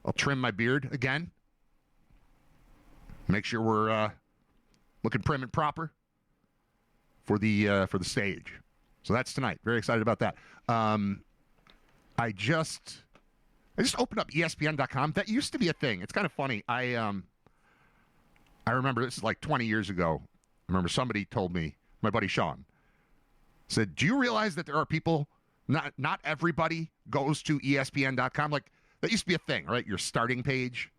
I'll trim my beard again. Make sure we're looking prim and proper for the stage. So that's tonight. Very excited about that. I just opened up ESPN.com. That used to be a thing. It's kind of funny. I remember this is like 20 years ago. I remember somebody told me, my buddy Sean, said, "Do you realize that there are people? Not everybody goes to ESPN.com. Like that used to be a thing, right? Your starting page."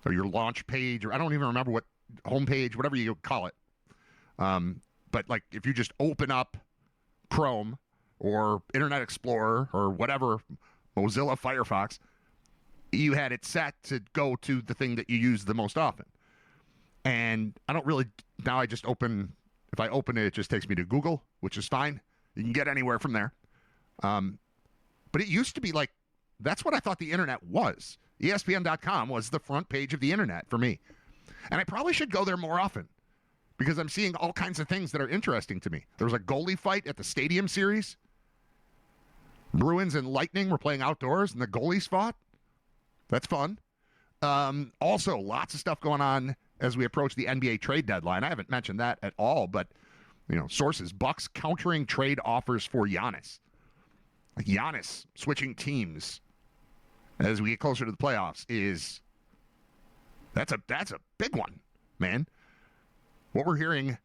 Or your launch page, or I don't even remember what homepage, whatever you call it. But like if you just open up Chrome or Internet Explorer or whatever, Mozilla Firefox, you had it set to go to the thing that you use the most often. And I don't really, now I just if I open it, it just takes me to Google, which is fine. You can get anywhere from there. But it used to be like, that's what I thought the internet was. ESPN.com was the front page of the internet for me. And I probably should go there more often because I'm seeing all kinds of things that are interesting to me. There was a goalie fight at the Stadium Series. Bruins and Lightning were playing outdoors, and the goalies fought. That's fun. Also, lots of stuff going on as we approach the NBA trade deadline. I haven't mentioned that at all, but sources: Bucks countering trade offers for Giannis. Like Giannis switching teams as we get closer to the playoffs that's a big one, man. What we're hearing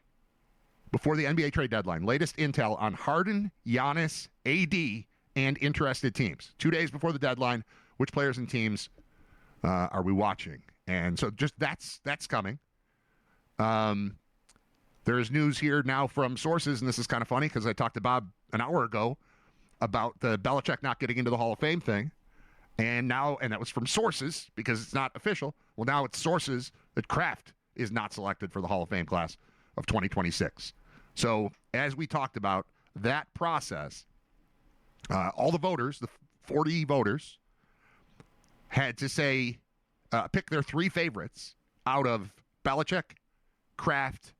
before the NBA trade deadline: latest intel on Harden, Giannis, AD, and interested teams. 2 days before the deadline, which players and teams are we watching? And so just that's coming. There is news here now from sources, and this is kind of funny because I talked to Bob an hour ago about the Belichick not getting into the Hall of Fame thing. And that was from sources because it's not official. Well, now it's sources that Kraft is not selected for the Hall of Fame class of 2026. So as we talked about, that process, all the voters, the 40 voters, had to say, pick their three favorites out of Belichick, Kraft,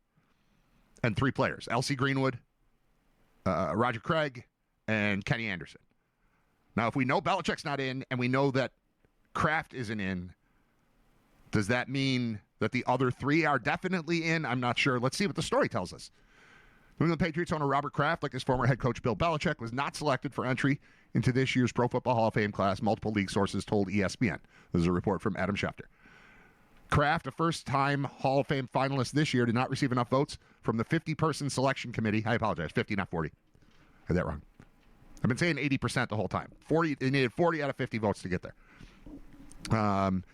and three players: L.C. Greenwood, Roger Craig, and Kenny Anderson. Now, if we know Belichick's not in and we know that Kraft isn't in, does that mean that the other three are definitely in? I'm not sure. Let's see what the story tells us. New England Patriots owner Robert Kraft, like his former head coach Bill Belichick, was not selected for entry into this year's Pro Football Hall of Fame class, multiple league sources told ESPN. This is a report from Adam Schefter. Kraft, a first-time Hall of Fame finalist this year, did not receive enough votes from the 50-person selection committee. I apologize, 50, not 40. I had that wrong. I've been saying 80% the whole time. 40. They needed 40 out of 50 votes to get there.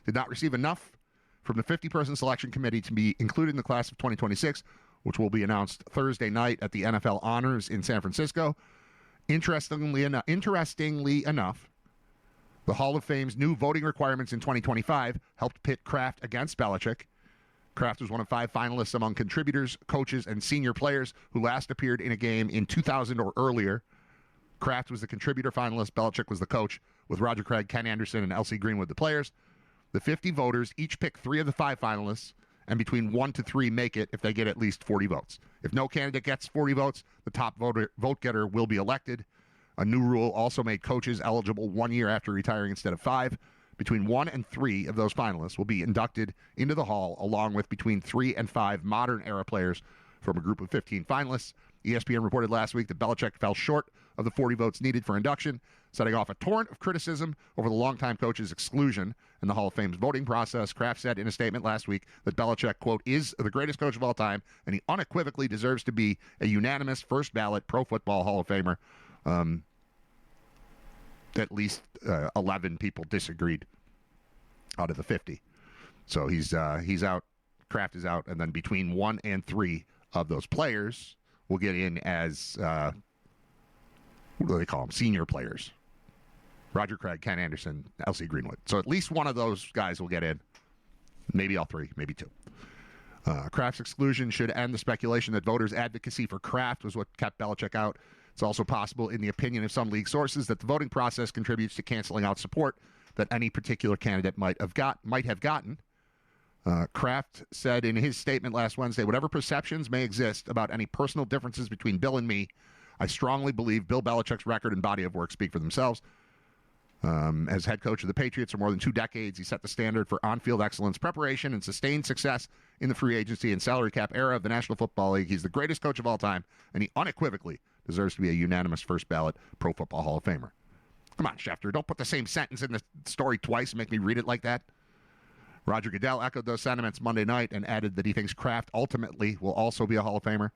Did not receive enough from the 50-person selection committee to be included in the class of 2026, which will be announced Thursday night at the NFL Honors in San Francisco. Interestingly enough, the Hall of Fame's new voting requirements in 2025 helped pit Kraft against Belichick. Kraft was one of 5 finalists among contributors, coaches, and senior players who last appeared in a game in 2000 or earlier. Kraft was the contributor finalist. Belichick was the coach, with Roger Craig, Ken Anderson, and L.C. Greenwood the players. The 50 voters each pick 3 of the 5 finalists, and between 1 to 3 make it if they get at least 40 votes. If no candidate gets 40 votes, the top vote getter will be elected. A new rule also made coaches eligible 1 year after retiring instead of 5. Between 1 and 3 of those finalists will be inducted into the Hall, along with between 3 and 5 modern-era players from a group of 15 finalists. ESPN reported last week that Belichick fell short of the 40 votes needed for induction, setting off a torrent of criticism over the longtime coach's exclusion in the Hall of Fame's voting process. Kraft said in a statement last week that Belichick, quote, is the greatest coach of all time, and he unequivocally deserves to be a unanimous first-ballot Pro Football Hall of Famer. At least 11 people disagreed out of the 50. So he's out, Kraft is out, and then between 1 and 3 of those players will get in as, what do they call them, senior players. Roger Craig, Ken Anderson, L.C. Greenwood. So at least one of those guys will get in. Maybe all 3, maybe 2. Kraft's exclusion should end the speculation that voters' advocacy for Kraft was what kept Belichick out. It's also possible, in the opinion of some league sources, that the voting process contributes to canceling out support that any particular candidate might have gotten. Kraft said in his statement last Wednesday, whatever perceptions may exist about any personal differences between Bill and me, I strongly believe Bill Belichick's record and body of work speak for themselves. As head coach of the Patriots for more than 2 decades, he set the standard for on-field excellence, preparation, and sustained success in the free agency and salary cap era of the National Football League. He's the greatest coach of all time, and he unequivocally deserves to be a unanimous first-ballot Pro Football Hall of Famer. Come on, Schefter, don't put the same sentence in the story twice and make me read it like that. Roger Goodell echoed those sentiments Monday night and added that he thinks Kraft ultimately will also be a Hall of Famer.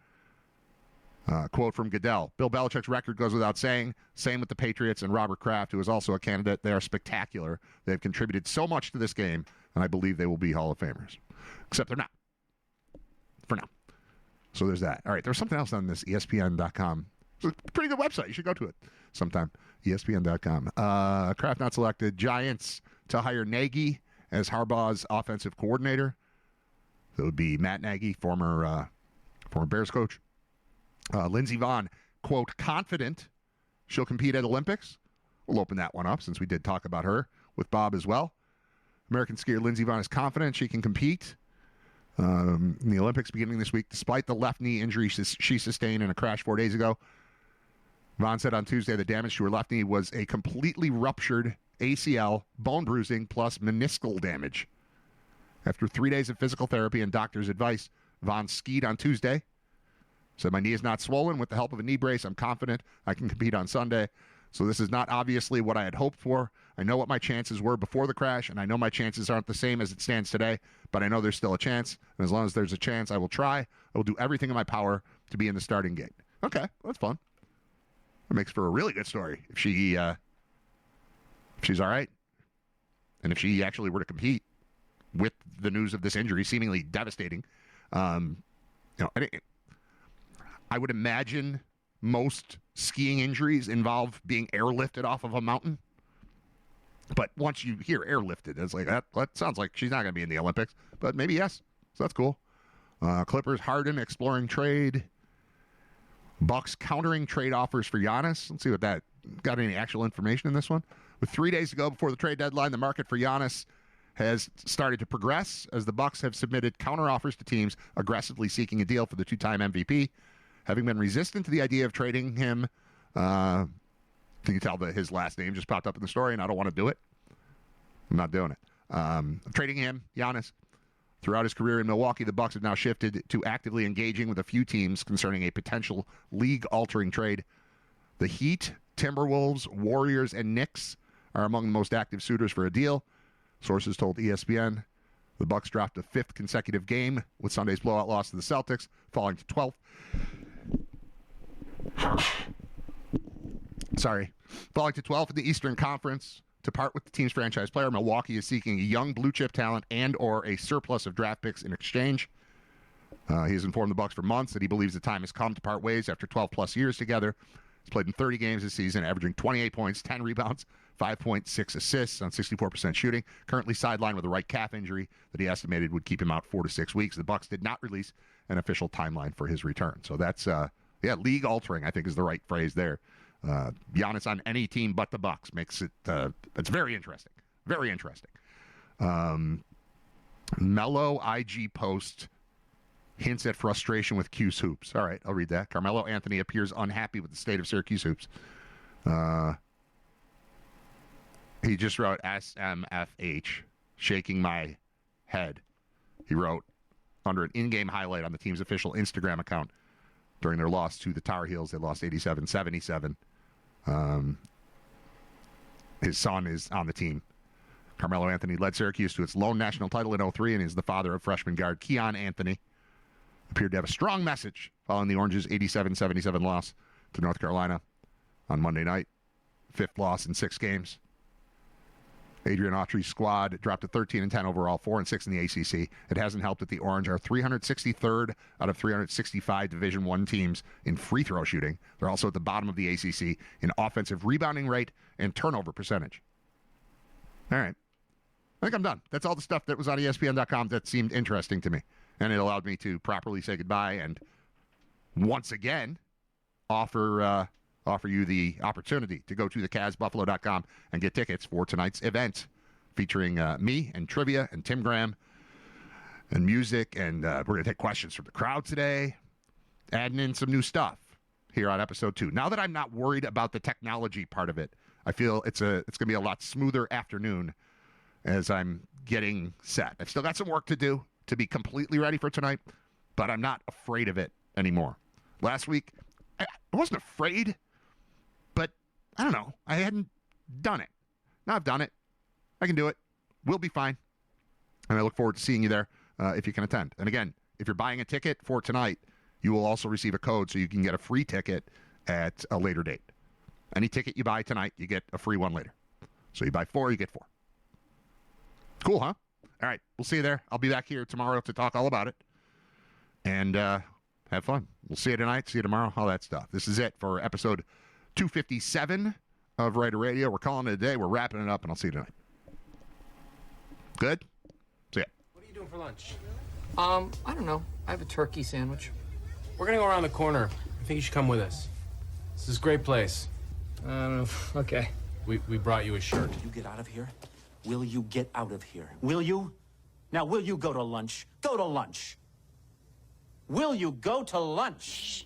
Quote from Goodell, Bill Belichick's record goes without saying. Same with the Patriots and Robert Kraft, who is also a candidate. They are spectacular. They have contributed so much to this game, and I believe they will be Hall of Famers. Except they're not. For now. So there's that. All right, there's something else on this ESPN.com. It's a pretty good website. You should go to it sometime. ESPN.com. Kraft not selected. Giants to hire Nagy as Harbaugh's offensive coordinator. That would be Matt Nagy, former Bears coach. Lindsey Vonn, quote, confident she'll compete at Olympics. We'll open that one up since we did talk about her with Bob as well. American skier Lindsey Vonn is confident she can compete in the Olympics beginning this week, despite the left knee injury she sustained in a crash 4 days ago. Vaughn said on Tuesday the damage to her left knee was a completely ruptured ACL, bone bruising, plus meniscal damage. After 3 days of physical therapy and doctor's advice, Vaughn skied on Tuesday. Said, my knee is not swollen. With the help of a knee brace, I'm confident I can compete on Sunday. So this is not obviously what I had hoped for. I know what my chances were before the crash, and I know my chances aren't the same as it stands today, but I know there's still a chance. And as long as there's a chance, I will try. I will do everything in my power to be in the starting gate. Okay, that's fun. It makes for a really good story if she's all right, and if she actually were to compete with the news of this injury seemingly devastating. I would imagine most skiing injuries involve being airlifted off of a mountain. But once you hear airlifted, it's like that sounds like she's not going to be in the Olympics. But maybe yes, so that's cool. Clippers Harden exploring trade. Bucks countering trade offers for Giannis. Let's see what that got any actual information in this one. With 3 days to go before the trade deadline, the market for Giannis has started to progress as the Bucks have submitted counteroffers to teams aggressively seeking a deal for the two-time MVP. Having been resistant to the idea of trading him, can you tell that his last name just popped up in the story and I don't want to do it? I'm not doing it. Trading him, Giannis. Throughout his career in Milwaukee, the Bucks have now shifted to actively engaging with a few teams concerning a potential league-altering trade. The Heat, Timberwolves, Warriors, and Knicks are among the most active suitors for a deal. Sources told ESPN the Bucks dropped a fifth consecutive game with Sunday's blowout loss to the Celtics, falling to 12th. Falling to 12th in the Eastern Conference. To part with the team's franchise player, Milwaukee is seeking a young blue-chip talent and or a surplus of draft picks in exchange. He has informed the Bucks for months that he believes the time has come to part ways after 12-plus years together. He's played in 30 games this season, averaging 28 points, 10 rebounds, 5.6 assists on 64% shooting. Currently sidelined with a right calf injury that he estimated would keep him out 4 to 6 weeks. The Bucks did not release an official timeline for his return. So that's, league-altering, I think is the right phrase there. Giannis on any team but the Bucks makes it, it's very interesting. Very interesting. Melo IG post hints at frustration with Cuse hoops. All right, I'll read that. Carmelo Anthony appears unhappy with the state of Syracuse hoops. He just wrote SMFH, shaking my head. He wrote under an in-game highlight on the team's official Instagram account during their loss to the Tar Heels. They lost 87-77. His son is on the team. Carmelo Anthony led Syracuse to its lone national title in 2003 and is the father of freshman guard Keon Anthony. Appeared to have a strong message following the Orange's 87-77 loss to North Carolina on Monday night. Fifth loss in 6 games. Adrian Autry's squad dropped to 13-10 overall, 4-6 in the ACC. It hasn't helped that the Orange are 363rd out of 365 Division I teams in free throw shooting. They're also at the bottom of the ACC in offensive rebounding rate and turnover percentage. All right. I think I'm done. That's all the stuff that was on ESPN.com that seemed interesting to me. And it allowed me to properly say goodbye and once again offer you the opportunity to go to thecasbuffalo.com and get tickets for tonight's event featuring me and trivia and Tim Graham and music. And we're going to take questions from the crowd today, adding in some new stuff here on episode 2. Now that I'm not worried about the technology part of it, I feel it's going to be a lot smoother afternoon as I'm getting set. I've still got some work to do to be completely ready for tonight, but I'm not afraid of it anymore. Last week, I wasn't afraid, but I don't know. I hadn't done it. Now I've done it. I can do it. We'll be fine. And I look forward to seeing you there if you can attend. And again, if you're buying a ticket for tonight, you will also receive a code so you can get a free ticket at a later date. Any ticket you buy tonight, you get a free one later. So you buy 4, you get 4. Cool, huh? All right, we'll see you there. I'll be back here tomorrow to talk all about it. And have fun. We'll see you tonight, see you tomorrow, all that stuff. This is it for episode 257 of Riter Radio. We're calling it a day. We're wrapping it up, and I'll see you tonight. Good? See ya. What are you doing for lunch? I don't know. I have a turkey sandwich. We're gonna go around the corner. I think you should come with us. This is a great place. I don't know. Okay. We brought you a shirt. You get out of here? Will you get out of here? Will you? Now, will you go to lunch? Go to lunch. Will you go to lunch?